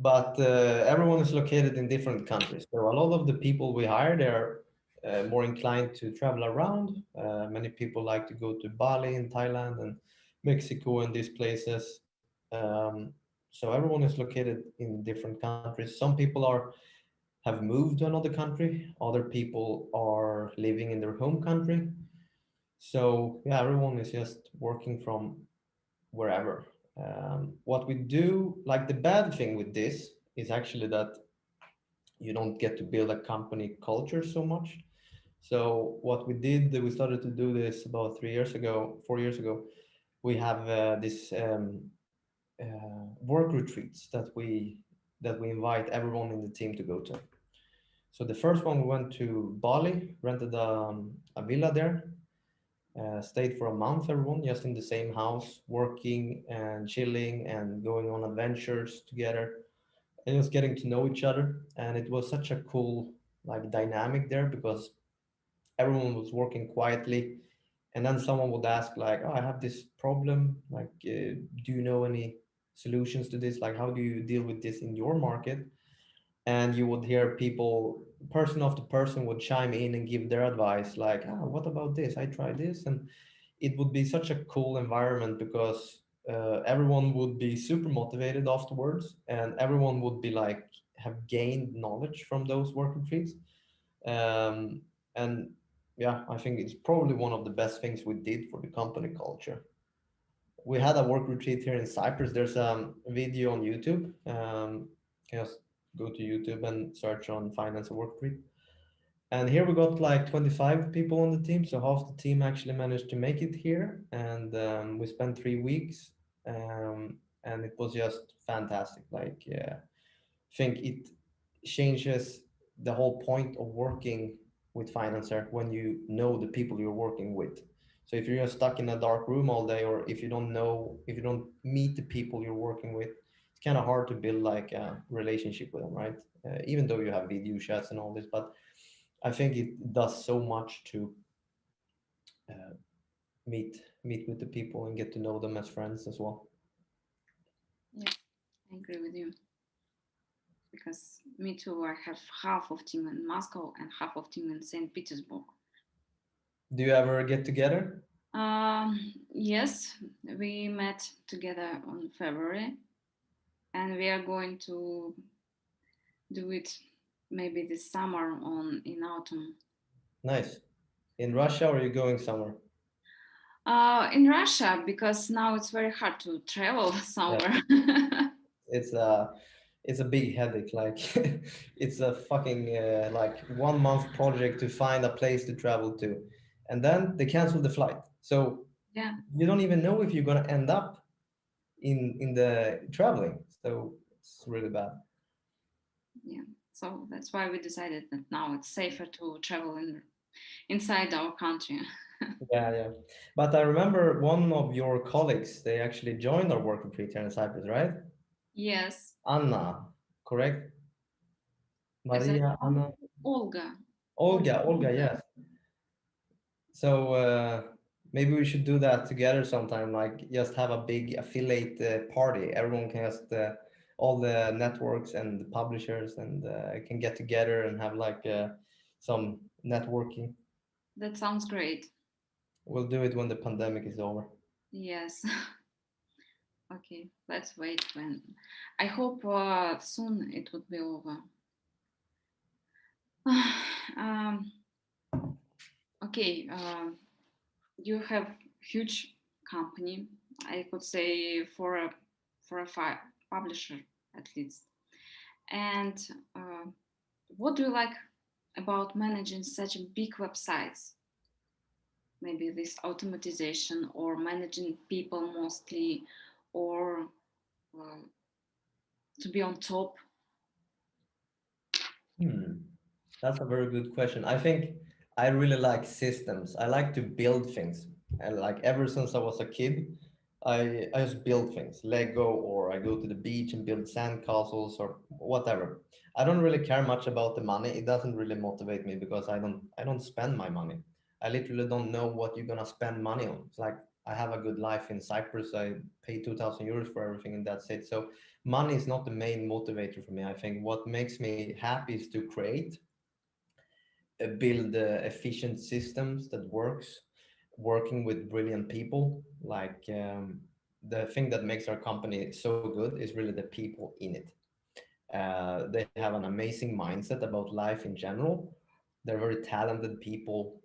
[SPEAKER 2] But everyone is located in different countries. So a lot of the people we hire, they're more inclined to travel around. Many people like to go to Bali in Thailand and Mexico and these places. So everyone is located in different countries. Some people have moved to another country. Other people are living in their home country. So yeah, everyone is just working from wherever. What we do, like the bad thing with this, is actually that you don't get to build a company culture so much. So what we did, we started to do this about 3 years ago, 4 years ago. We have this work retreats that we invite everyone in the team to go to. So the first one we went to Bali, rented a villa there, stayed for a month, everyone just in the same house, working and chilling and going on adventures together and just getting to know each other. And it was such a cool like dynamic there because everyone was working quietly, and then someone would ask like, "Oh, I have this problem. Like, do you know any solutions to this? Like, how do you deal with this in your market?" And you would hear people, person after person, would chime in and give their advice. Like, "Ah, what about this? I tried this," and it would be such a cool environment because everyone would be super motivated afterwards, and everyone would be like have gained knowledge from those work retreats. And yeah, I think it's probably one of the best things we did for the company culture. We had a work retreat here in Cyprus. There's a video on YouTube. Just go to YouTube and search on finance and work retreat. And here we got like 25 people on the team, so half the team actually managed to make it here. And we spent 3 weeks, and it was just fantastic. Like, yeah, think it changes the whole point of working with Financer when you know the people you're working with. So if you're just stuck in a dark room all day, or if you don't know, if you don't meet the people you're working with, it's kind of hard to build like a relationship with them, right? Even though you have video chats and all this, but I think it does so much to uh, meet with the people and get to know them as friends as well.
[SPEAKER 1] Yes, I agree with you because me too. I have half of team in Moscow and half of team in St. Petersburg.
[SPEAKER 2] Do you ever get together?
[SPEAKER 1] Yes, we met together on February, and we are going to do it maybe this summer on in autumn.
[SPEAKER 2] Nice. In Russia, or are you going somewhere?
[SPEAKER 1] In Russia, because now it's very hard to travel
[SPEAKER 2] Yeah,
[SPEAKER 1] somewhere.
[SPEAKER 2] it's a big headache. Like it's a fucking like 1 month project to find a place to travel to, and then they cancel the flight. So
[SPEAKER 1] Yeah,
[SPEAKER 2] you don't even know if you're gonna end up in the traveling. So it's really bad.
[SPEAKER 1] yeah. So that's why we decided that now it's safer to travel inside our country.
[SPEAKER 2] Yeah, yeah. But I remember one of your colleagues, they actually joined our work retreat here in Cyprus, right?
[SPEAKER 1] Yes.
[SPEAKER 2] Anna, correct?
[SPEAKER 1] Is that
[SPEAKER 2] Maria, Anna,
[SPEAKER 1] Olga?
[SPEAKER 2] Olga,
[SPEAKER 1] Olga.
[SPEAKER 2] yes. So maybe we should do that together sometime, like just have a big affiliate party. Everyone can just, all the networks and the publishers and can get together and have like some networking.
[SPEAKER 1] That sounds great.
[SPEAKER 2] We'll do it when the pandemic is over.
[SPEAKER 1] Yes. Okay, let's wait when. I hope soon it would be over. um, okay, you have huge company. I could say for a publisher at least. And uh, what do you like about managing such big websites? Maybe this automatization or managing people mostly, or uh, to be on top.
[SPEAKER 2] Hmm. That's a very good question. I think I really like systems. I like to build things. And like ever since I was a kid, I just build things, Lego, or I go to the beach and build sandcastles or whatever. I don't really care much about the money. It doesn't really motivate me because I don't spend my money. I literally don't know what you're gonna spend money on. It's like I have a good life in Cyprus. I pay 2,000 euros for everything and that's it. So money is not the main motivator for me. I think what makes me happy is to create, build efficient systems that working with brilliant people. Like the thing that makes our company so good is really the people in it. They have an amazing mindset about life in general. They're very talented people,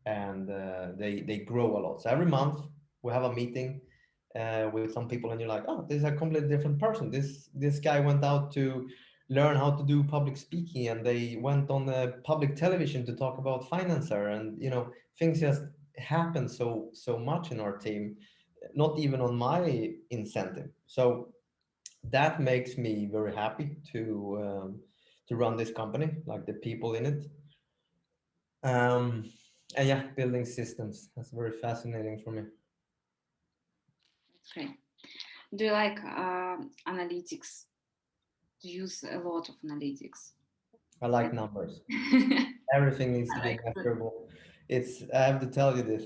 [SPEAKER 2] and they grow a lot. So every month we have a meeting with some people, and you're like, oh, this is a completely different person. This guy went out to learn how to do public speaking, and they went on public television to talk about financer, and things just happen so much in our team, not even on my incentive. So that makes me very happy to run this company, like the people in it. And yeah, building systems, that's very fascinating for me.
[SPEAKER 1] That's great. Do you like analytics? Do you use a lot of analytics?
[SPEAKER 2] I like numbers.
[SPEAKER 1] I
[SPEAKER 2] Everything needs to be
[SPEAKER 1] like to.
[SPEAKER 2] measurable. I have to tell you this.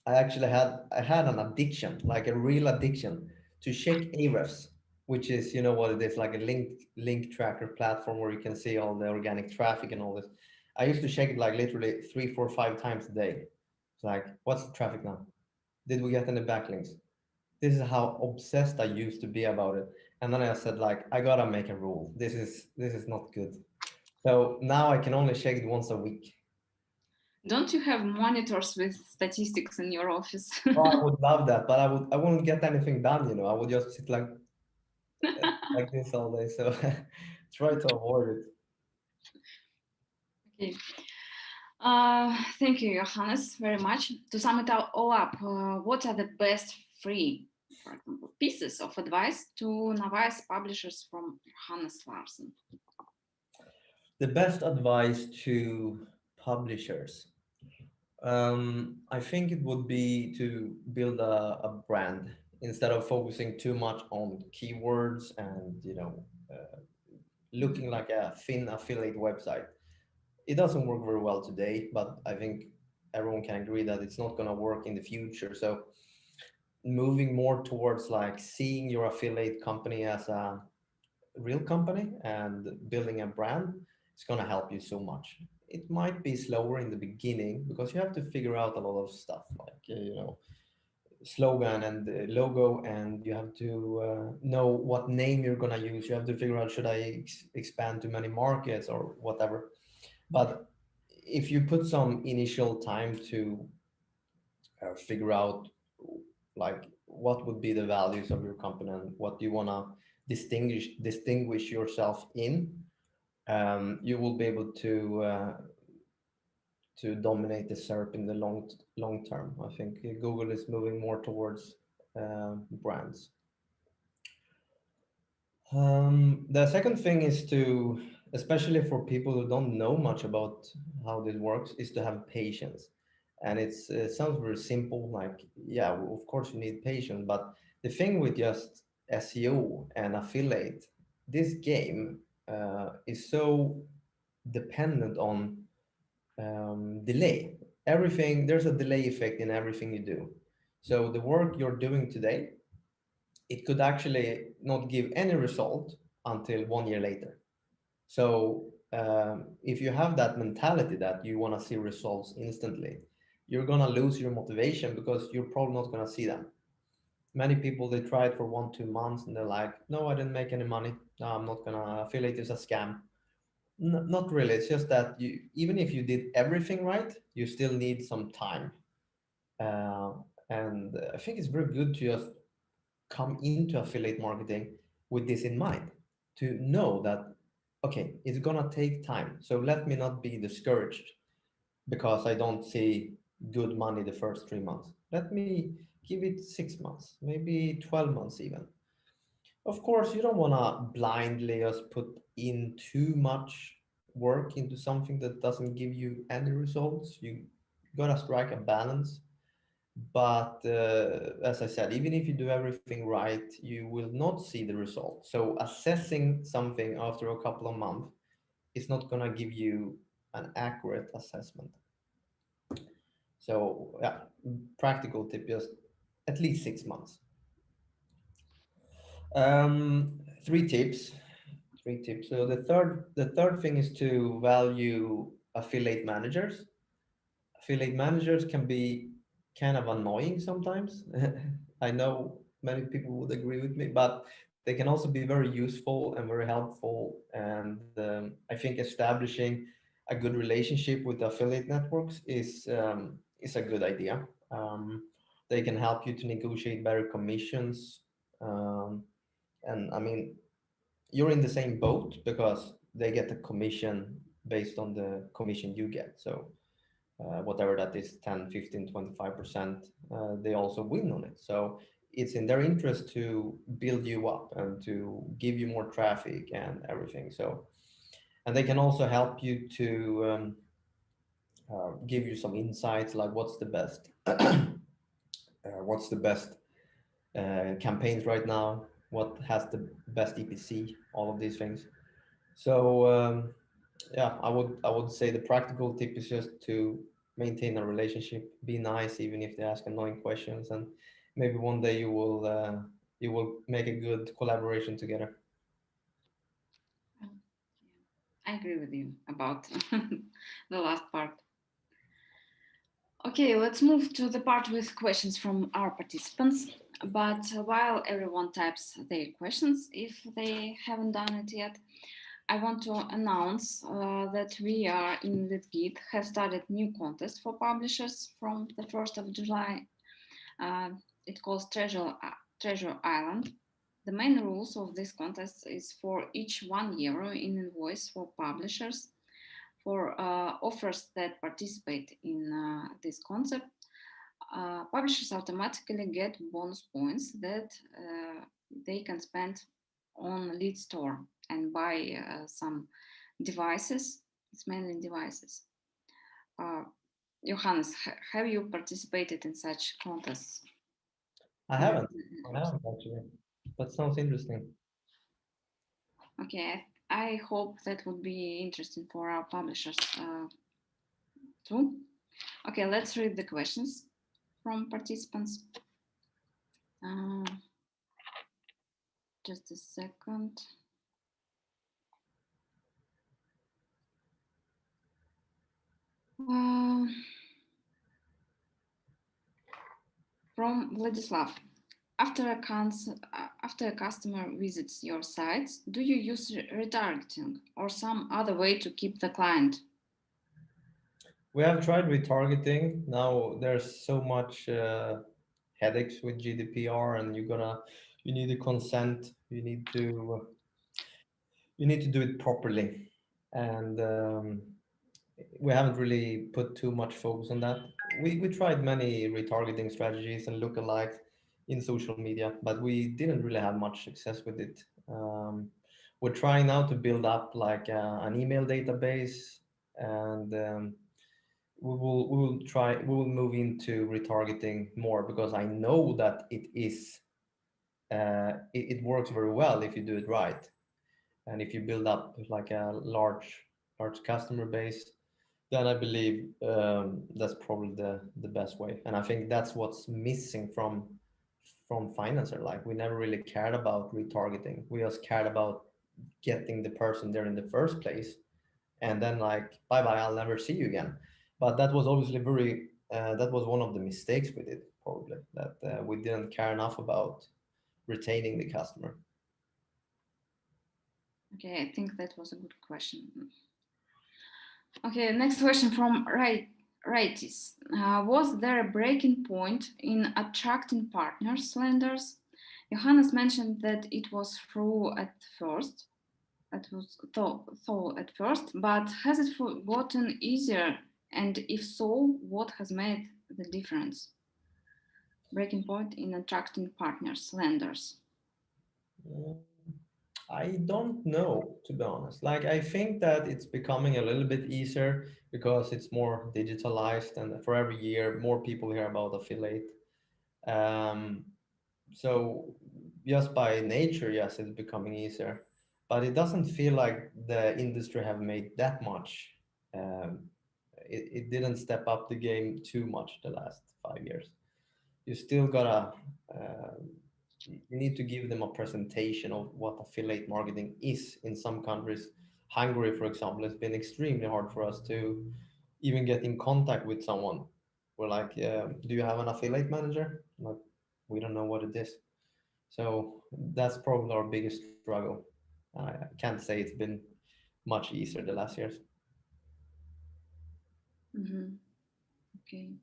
[SPEAKER 2] I had an addiction, like a real addiction, to check Ahrefs, which is, you know what it is, like a link tracker platform where you can see all the organic traffic and all this. I used to check it like literally 3, 4, 5 times a day. It's like, what's the traffic now? Did we get any backlinks? This is how obsessed I used to be about it. And then I said, like, I gotta make a rule. This is not good. So now I can only check it once a week.
[SPEAKER 1] Don't you have monitors with statistics in your office?
[SPEAKER 2] Oh, I would love that, but I wouldn't get anything done. I would just sit like this all day. So try to avoid it.
[SPEAKER 1] Okay. Thank you, Johannes, very much. To sum it all up, what are the best three, for example, pieces of advice to novice publishers from Johannes Larsson?
[SPEAKER 2] The best advice to publishers. I think it would be to build a brand instead of focusing too much on keywords and looking like a thin affiliate website. It doesn't work very well today, but I think everyone can agree that it's not going to work in the future. So moving more towards like seeing your affiliate company as a real company and building a brand is going to help you so much. It might be slower in the beginning because you have to figure out a lot of stuff like slogan and logo, and you have to know what name you're going to use. You have to figure out, should I expand to many markets or whatever. But if you put some initial time to figure out like what would be the values of your company and what you want to distinguish yourself in, you will be able to dominate the SERP in the long term. I think Google is moving more towards brands. The second thing is to, especially for people who don't know much about how this works, is to have patience. And it sounds very simple, like, yeah, of course you need patience, but the thing with just SEO and affiliate, this game is so dependent on delay. There's a delay effect in everything you do. So the work you're doing today, it could actually not give any result until 1 year later. So if you have that mentality that you want to see results instantly, you're going to lose your motivation because you're probably not going to see them. Many people, they try it for 1, 2 months and they're like, no, I didn't make any money. No, I'm not going to, affiliate is a scam. Not really. It's just that even if you did everything right, you still need some time. Uh, and I think it's very good to just come into affiliate marketing with this in mind, to know that, okay, it's gonna take time. So let me not be discouraged because I don't see good money the first 3 months. Let me give it 6 months, maybe 12 months even. Of course, you don't want to blindly just put in too much work into something that doesn't give you any results. You gotta strike a balance. But as I said, even if you do everything right, you will not see the result. So assessing something after a couple of months is not gonna give you an accurate assessment. So yeah, practical tip, just at least 6 months. Three tips. Three tips. So the third thing is to value affiliate managers. Affiliate managers can be kind of annoying sometimes. I know many people would agree with me, but they can also be very useful and very helpful. And I think establishing a good relationship with affiliate networks is a good idea. They can help you to negotiate better commissions. And I mean, you're in the same boat because they get the commission based on the commission you get. So whatever that is, 10, 15, 25%, they also win on it. So it's in their interest to build you up and to give you more traffic and everything. So, and they can also help you to give you some insights like what's the best campaigns right now, what has the best EPC, all of these things. So yeah, I would say the practical tip is just to maintain a relationship, be nice even if they ask annoying questions, and maybe one day you will make a good collaboration together.
[SPEAKER 1] Yeah, I agree with you about the last part. Okay, let's move to the part with questions from our participants. But while everyone types their questions, if they haven't done it yet, I want to announce that we are in Leadgid have started new contest for publishers from the 1st of July. It calls Treasure Island. The main rules of this contest is for each €1 in invoice for publishers for offers that participate in this concept. Publishers automatically get bonus points that they can spend on lead store and buy some devices. It's mainly devices. Uh, Johannes, have you participated in such contests?
[SPEAKER 2] I haven't. I haven't actually. That sounds interesting.
[SPEAKER 1] Okay, I hope that would be interesting for our publishers too. Okay, let's read the questions from participants. Uh, just a second. Uh, from Vladislav. After a customer visits your sites, do you use retargeting or some other way to keep the client?
[SPEAKER 2] We have tried retargeting. Now there's so much headaches with GDPR, and you need a consent. You need to do it properly, and we haven't really put too much focus on that. We tried many retargeting strategies and lookalikes in social media, but we didn't really have much success with it. We're trying now to build up like an email database, and we will move into retargeting more because I know that it works very well if you do it right, and if you build up like a large customer base, then I believe that's probably the best way. And I think that's what's missing from Financer. Like we never really cared about retargeting. We just cared about getting the person there in the first place, and then like bye bye, I'll never see you again. But that was obviously that was one of the mistakes we did, probably, that we didn't care enough about retaining the customer.
[SPEAKER 1] Okay, I think that was a good question. Okay, next question from Righties. Was there a breaking point in attracting partners, lenders? Johannes mentioned that it was through at first. It was thought at first, but has it gotten easier? And if so, what has made the difference? Breaking point in attracting partners, lenders.
[SPEAKER 2] Mm. I don't know, to be honest. Like, I think that it's becoming a little bit easier because it's more digitalized, and for every year, more people hear about affiliate. Um, so just by nature, yes, it's becoming easier, but it doesn't feel like the industry have made that much. Um, it didn't step up the game too much the last 5 years. You still gotta you need to give them a presentation of what affiliate marketing is in some countries. Hungary, for example, has been extremely hard for us to even get in contact with someone. We're like, do you have an affiliate manager? Like, we don't know what it is. So that's probably our biggest struggle. I can't say it's been much easier the last years.
[SPEAKER 1] Mhm. Okay.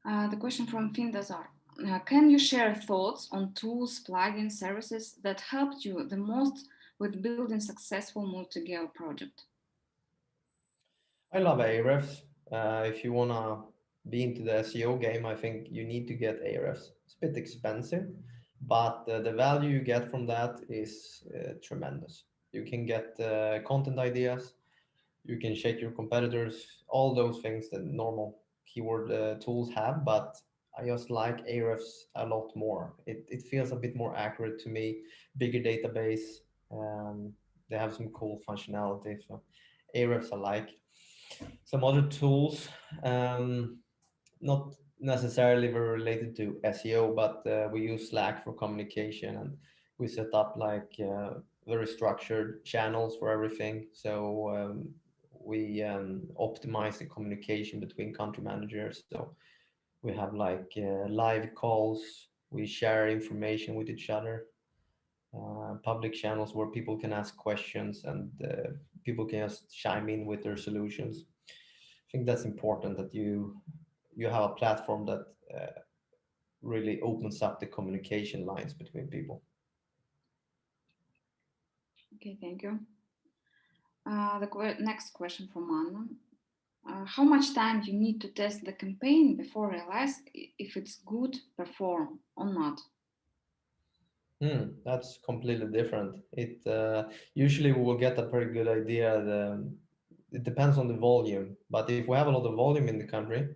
[SPEAKER 1] The question from Findazar. Can you share thoughts on tools, plugins, services that helped you the most with building successful multi-geo project?
[SPEAKER 2] I love Ahrefs. If you wanna be into the SEO game, I think you need to get Ahrefs. It's a bit expensive, but the value you get from that is tremendous. You can get content ideas, you can check your competitors, all those things that normal keyword tools have, but I just like Ahrefs a lot more. It feels a bit more accurate to me, bigger database. Um, they have some cool functionality. So Ahrefs I like. Some other tools, not necessarily very related to SEO, but we use Slack for communication, and we set up like very structured channels for everything. So we optimize the communication between country managers. So we have like live calls, we share information with each other, public channels where people can ask questions, and people can just chime in with their solutions. I think that's important that you have a platform that uh, really opens up the communication lines between people.
[SPEAKER 1] Okay, thank you. Next question from Anna. How much time you need to test the campaign before realize if it's good perform or not?
[SPEAKER 2] That's completely different. It usually we will get a pretty good idea. It depends on the volume, but if we have a lot of volume in the country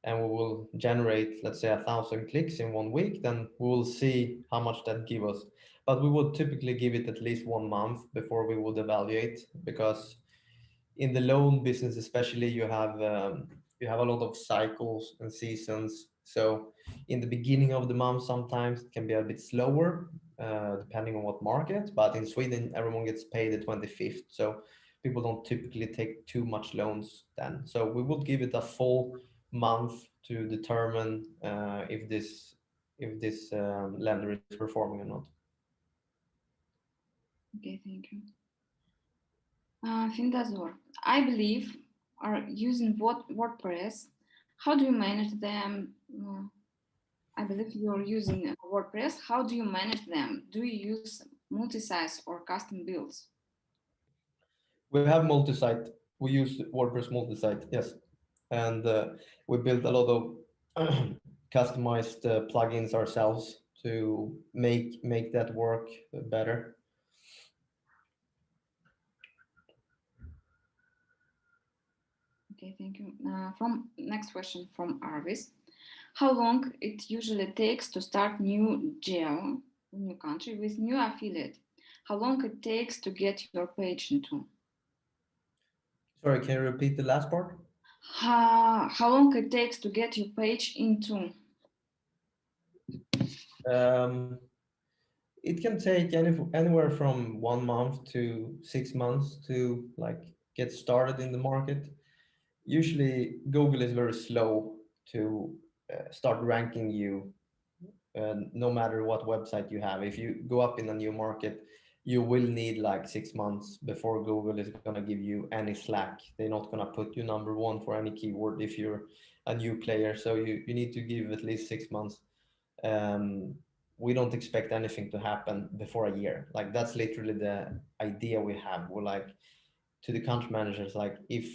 [SPEAKER 2] and we will generate, let's say, 1,000 clicks in 1 week, then we will see how much that give us. But we would typically give it at least 1 month before we would evaluate, because in the loan business especially, you have a lot of cycles and seasons. So in the beginning of the month sometimes it can be a bit slower, depending on what market, but in Sweden everyone gets paid the 25th, so people don't typically take too much loans then. So we would give it a full month to determine if this lender is performing or not.
[SPEAKER 1] Okay, thank you. Findazor, I believe are using WordPress. How do you manage them? I believe you're using WordPress. How do you manage them? Do you use multi-size or custom builds?
[SPEAKER 2] We have multi-site. We use WordPress multi-site, yes, and we built a lot of customized plugins ourselves to make that work better.
[SPEAKER 1] Okay, thank you. From next question from Arvis. How long it usually takes to start new geo, new country with new affiliate? How long it takes to get your page into?
[SPEAKER 2] Sorry, can you repeat the last part?
[SPEAKER 1] How long it takes to get your page into?
[SPEAKER 2] Um, it can take anywhere from 1 month to 6 months to like get started in the market. Usually, Google is very slow to start ranking you, no matter what website you have. If you go up in a new market, you will need like 6 months before Google is going to give you any slack. They're not going to put you number one for any keyword if you're a new player. So you need to give at least 6 months. Um, we don't expect anything to happen before a year. Like that's literally the idea we have. We're like to the country managers, like if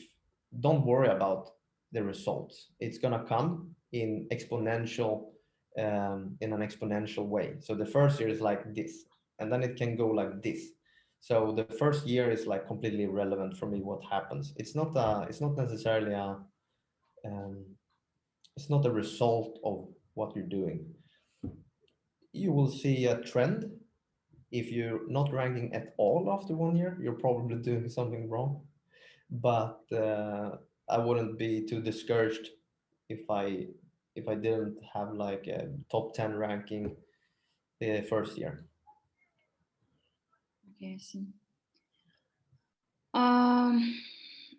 [SPEAKER 2] don't worry about the results. It's gonna come in an exponential way. So the first year is like this. and then it can go like this. So the first year is like completely irrelevant for me what happens. It's not necessarily um, it's not a result of what you're doing. You will see a trend. If you're not ranking at all after 1 year, you're probably doing something wrong. But I wouldn't be too discouraged if I didn't have like a top 10 ranking the first year.
[SPEAKER 1] Okay, I see. Um,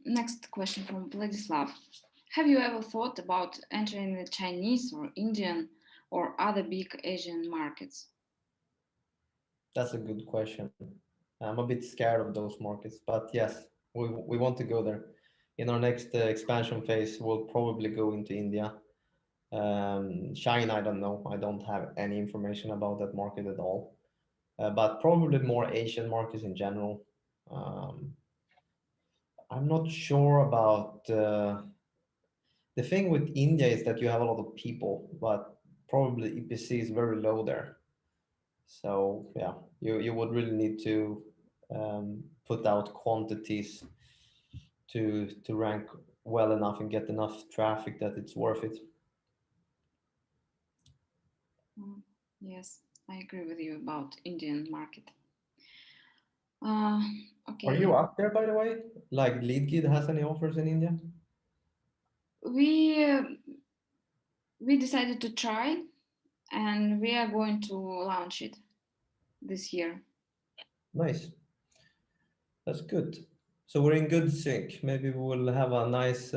[SPEAKER 1] Next question from Vladislav. Have you ever thought about entering the Chinese or Indian or other big Asian markets?
[SPEAKER 2] That's a good question. I'm a bit scared of those markets, but yes, we want to go there. In our next expansion phase, we'll probably go into India. China, I don't know. I don't have any information about that market at all. But probably more Asian markets in general. Um, I'm not sure about the thing with India is that you have a lot of people, but probably EPC is very low there. So yeah, you would really need to put out quantities to rank well enough and get enough traffic that it's worth it.
[SPEAKER 1] Mm, yes, I agree with you about Indian market. Uh,
[SPEAKER 2] Are you
[SPEAKER 1] okay,
[SPEAKER 2] up there, by the way? Like Leadgid has any offers in India?
[SPEAKER 1] we uh, we decided to try, and we are going to launch it this year.
[SPEAKER 2] Nice, that's good. So we're in good sync. Maybe we will have a nice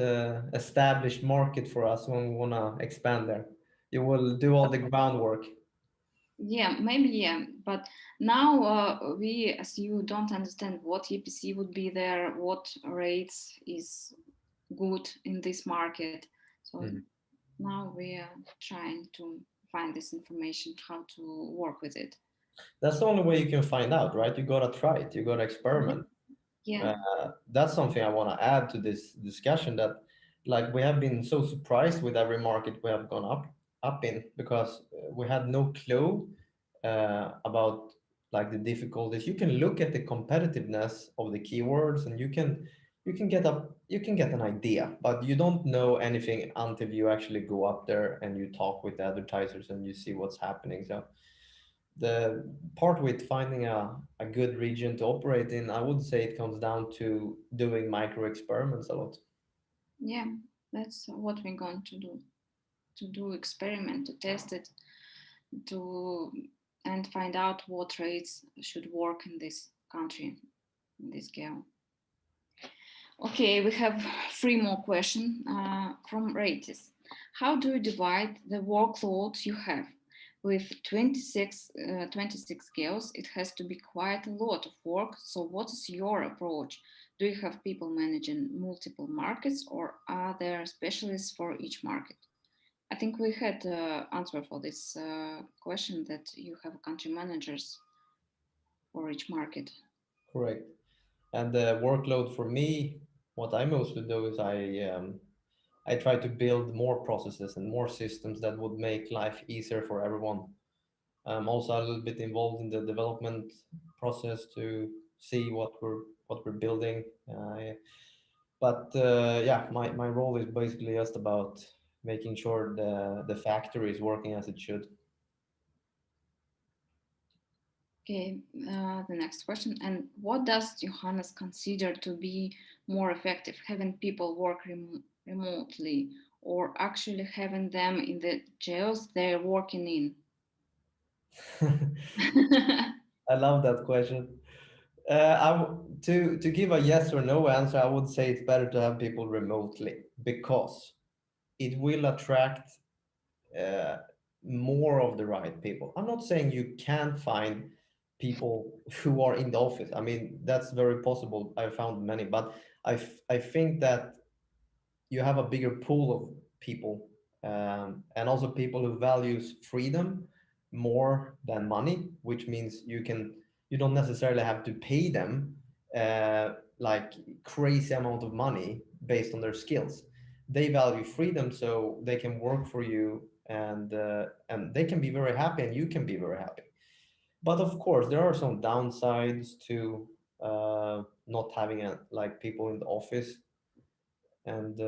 [SPEAKER 2] established market for us when we want to expand there. You will do all the groundwork.
[SPEAKER 1] Yeah, maybe, yeah, but now we, as you don't understand what EPC would be there, what rates is good in this market. So
[SPEAKER 2] Mhm.
[SPEAKER 1] now we are trying to find this information, how to work with it.
[SPEAKER 2] That's the only way you can find out, right? You gotta try it. You gotta
[SPEAKER 1] Mhm.
[SPEAKER 2] experiment.
[SPEAKER 1] Yeah,
[SPEAKER 2] That's something I want to add to this discussion, that like we have been so surprised with every market we have gone up in, because we had no clue about like the difficulties. You can look at the competitiveness of the keywords, and you can get an idea, but you don't know anything until you actually go up there and you talk with the advertisers and you see what's happening. So the part with finding a good region to operate in, I would say it comes down to doing micro experiments a lot.
[SPEAKER 1] yeah, that's what we're going to do experiment, to test it, to and find out what rates should work in this country, in this scale. Okay, we have three more questions from Ratis. How do you divide the workload you have? With 26 girls, it has to be quite a lot of work. So what is your approach? Do you have people managing multiple markets, or are there specialists for each market? I think we had answer for this question, that you have country managers for each market.
[SPEAKER 2] Correct. And the workload for me, what I mostly do is I try to build more processes and more systems that would make life easier for everyone. I'm also a little bit involved in the development process to see what we're building. But yeah, my role is basically just about making sure the factory is working as it should.
[SPEAKER 1] Okay, the next question. And what does Johannes consider to be more effective, having people work remotely, or actually having them in the jails they're working in?
[SPEAKER 2] I love that question. To give a yes or no answer, I would say it's better to have people remotely, because it will attract uh, more of the right people. I'm not saying you can't find people who are in the office. I mean, that's very possible. I found many, but I think that you have a bigger pool of people, and also people who values freedom more than money, which means you don't necessarily have to pay them like crazy amount of money based on their skills. They value freedom, so they can work for you, and they can be very happy, and you can be very happy. But of course, there are some downsides to not having like people in the office, and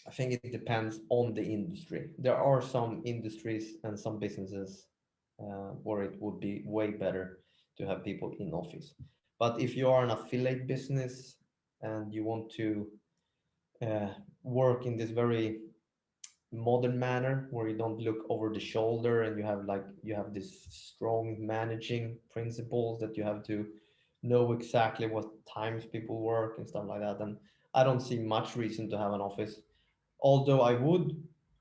[SPEAKER 2] I think it depends on the industry. There are some industries and some businesses where it would be way better to have people in office. But if you are an affiliate business and you want to uh, work in this very modern manner where you don't look over the shoulder and you have this strong managing principles that you have to know exactly what times people work and stuff like that, and I don't see much reason to have an office. Although I would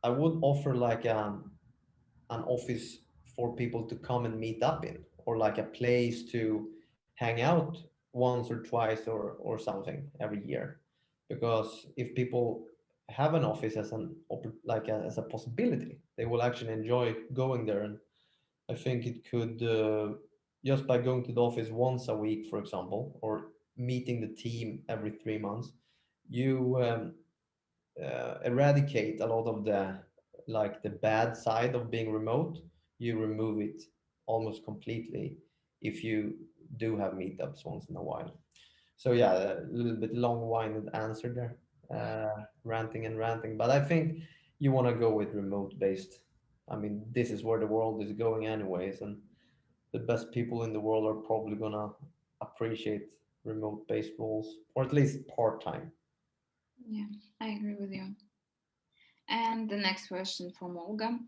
[SPEAKER 2] offer like an office for people to come and meet up in, or like a place to hang out once or twice or something every year. Because if people have an office as as a possibility, they will actually enjoy going there. And I think it could just by going to the office once a week, for example, or meeting the team every 3 months, you eradicate a lot of the bad side of being remote. You remove it almost completely if you do have meetups once in a while. So yeah, a little bit long-winded answer there, ranting and ranting, but I think you want to go with remote based. I mean, this is where the world is going anyways, and the best people in the world are probably gonna appreciate remote based roles, or at least part-time.
[SPEAKER 1] Yeah, I agree with you. And the next question from Olga.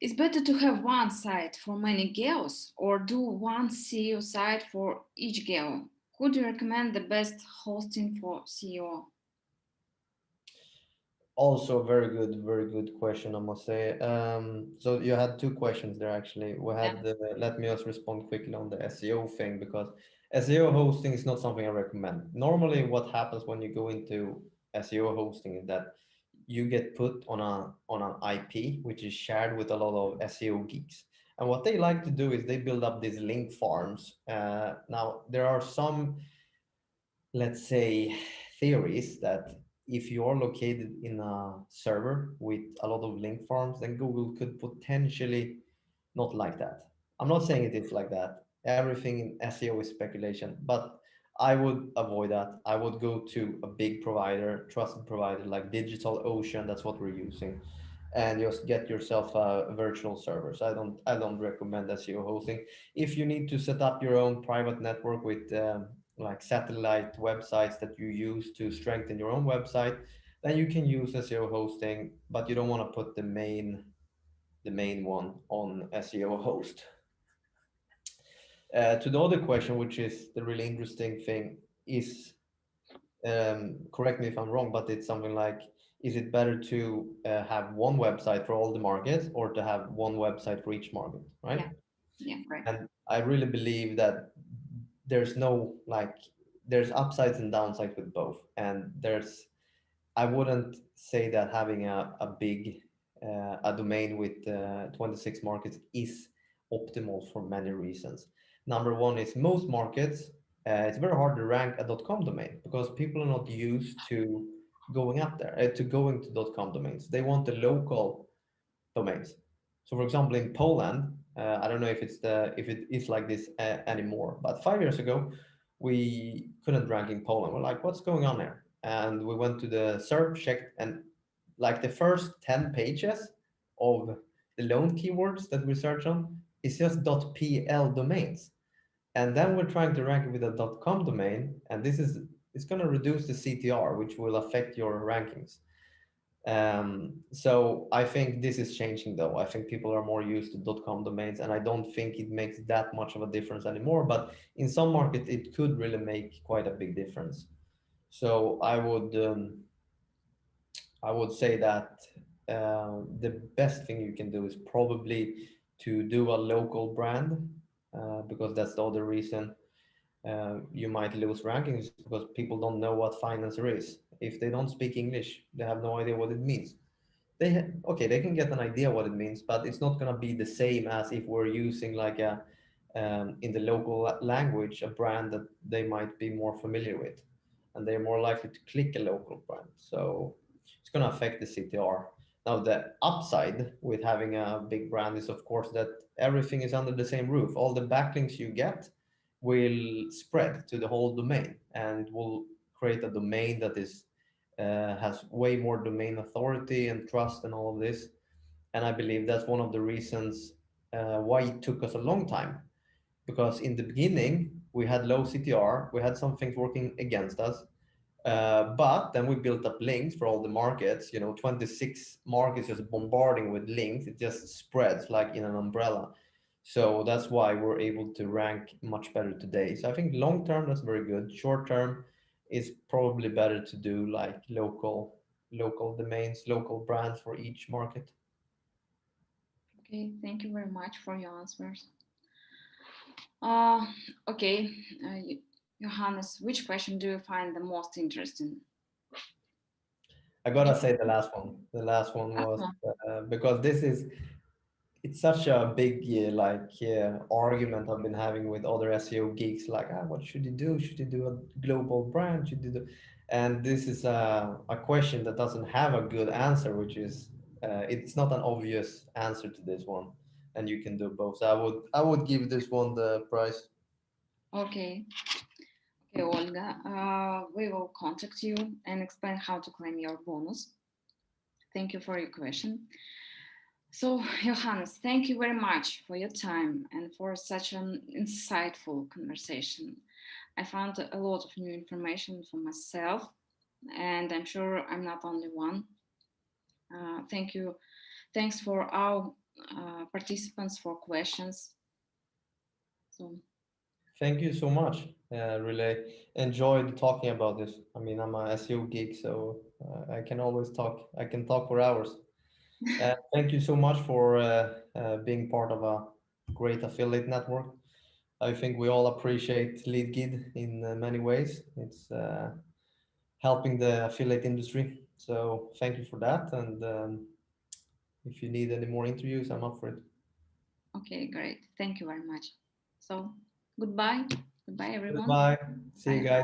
[SPEAKER 1] Is better to have one site for many geos or do one SEO site for each geo? Could you recommend the best hosting for SEO?
[SPEAKER 2] Also, very good question, I must say. So you had two questions there actually.
[SPEAKER 1] Yeah,
[SPEAKER 2] Let me just respond quickly on the SEO thing, because SEO hosting is not something I recommend. Normally, what happens when you go into SEO hosting is that you get put on an IP which is shared with a lot of SEO geeks. And what they like to do is they build up these link farms. Now there are some, let's say, theories that if you are located in a server with a lot of link farms, then Google could potentially not like that. I'm not saying it is like that. Everything in SEO is speculation, but I would avoid that. I would go to a big provider, trusted provider like DigitalOcean. That's what we're using, and just get yourself a virtual server. So I don't recommend SEO hosting. If you need to set up your own private network with like satellite websites that you use to strengthen your own website, then you can use SEO hosting, but you don't want to put the main one on SEO host. To the other question, which is the really interesting thing, is correct me if I'm wrong, but it's something like, is it better to have one website for all the markets or to have one website for each market, right?
[SPEAKER 1] yeah, yeah, right.
[SPEAKER 2] And I really believe that there's no like there's upsides and downsides with both, and I wouldn't say that having a big a domain with 26 markets is optimal for many reasons. Number one is most markets, it's very hard to rank a .com domain because people are not used to going up there, to going to .com domains. They want the local domains. So, for example, in Poland, I don't know if it is like this anymore, but 5 years ago, we couldn't rank in Poland. We're like, what's going on there? And we went to the SERP, checked, and like the first 10 pages of the loan keywords that we search on is just .pl domains. And then we're trying to rank it with a .com domain, and this is it's going to reduce the CTR, which will affect your rankings. So I think this is changing though. I think people are more used to .com domains, and I don't think it makes that much of a difference anymore. But in some markets, it could really make quite a big difference. So I would say that the best thing you can do is probably to do a local brand, because that's the other reason you might lose rankings, because people don't know what financer is. If they don't speak English, they have no idea what it means. Okay, they can get an idea what it means, but it's not going to be the same as if we're using like a in the local language a brand that they might be more familiar with, and they're more likely to click a local brand. So it's going to affect the CTR. Now, the upside with having a big brand is, of course, that everything is under the same roof. All the backlinks you get will spread to the whole domain and will create a domain that is has way more domain authority and trust and all of this. And I believe that's one of the reasons why it took us a long time, because in the beginning we had low CTR, we had some things working against us, but then we built up links for all the markets. 26 markets just bombarding with links. It just spreads like in an umbrella. So that's why we're able to rank much better today. So I think long term that's very good. Short term is probably better to do like local domains, local brands for each market.
[SPEAKER 1] Okay, thank you very much for your answers. Uh, okay, Johannes, which question do you find the most interesting?
[SPEAKER 2] I gotta say the last one. The last one was because this is it's such a big argument I've been having with other SEO geeks. Like, what should you do? Should you do a global brand? Should you do? And this is a question that doesn't have a good answer, which is it's not an obvious answer to this one, and you can do both. So I would give this one the prize.
[SPEAKER 1] Okay, okay, Olga, we will contact you and explain how to claim your bonus. Thank you for your question. So, Johannes, thank you very much for your time and for such an insightful conversation. I found a lot of new information for myself, and I'm sure I'm not only one. Thank you. Thanks for our participants for questions. So,
[SPEAKER 2] Thank you so much. Really enjoyed talking about this. I mean, I'm a SEO geek, so I can always talk. I can talk for hours. Thank you so much for being part of a great affiliate network. I think we all appreciate Leadgid in many ways. It's helping the affiliate industry. So thank you for that. And if you need any more interviews, I'm up for it.
[SPEAKER 1] okay, great. Thank you very much. So, goodbye. Goodbye, everyone.
[SPEAKER 2] Goodbye. See you
[SPEAKER 1] Bye.
[SPEAKER 2] guys.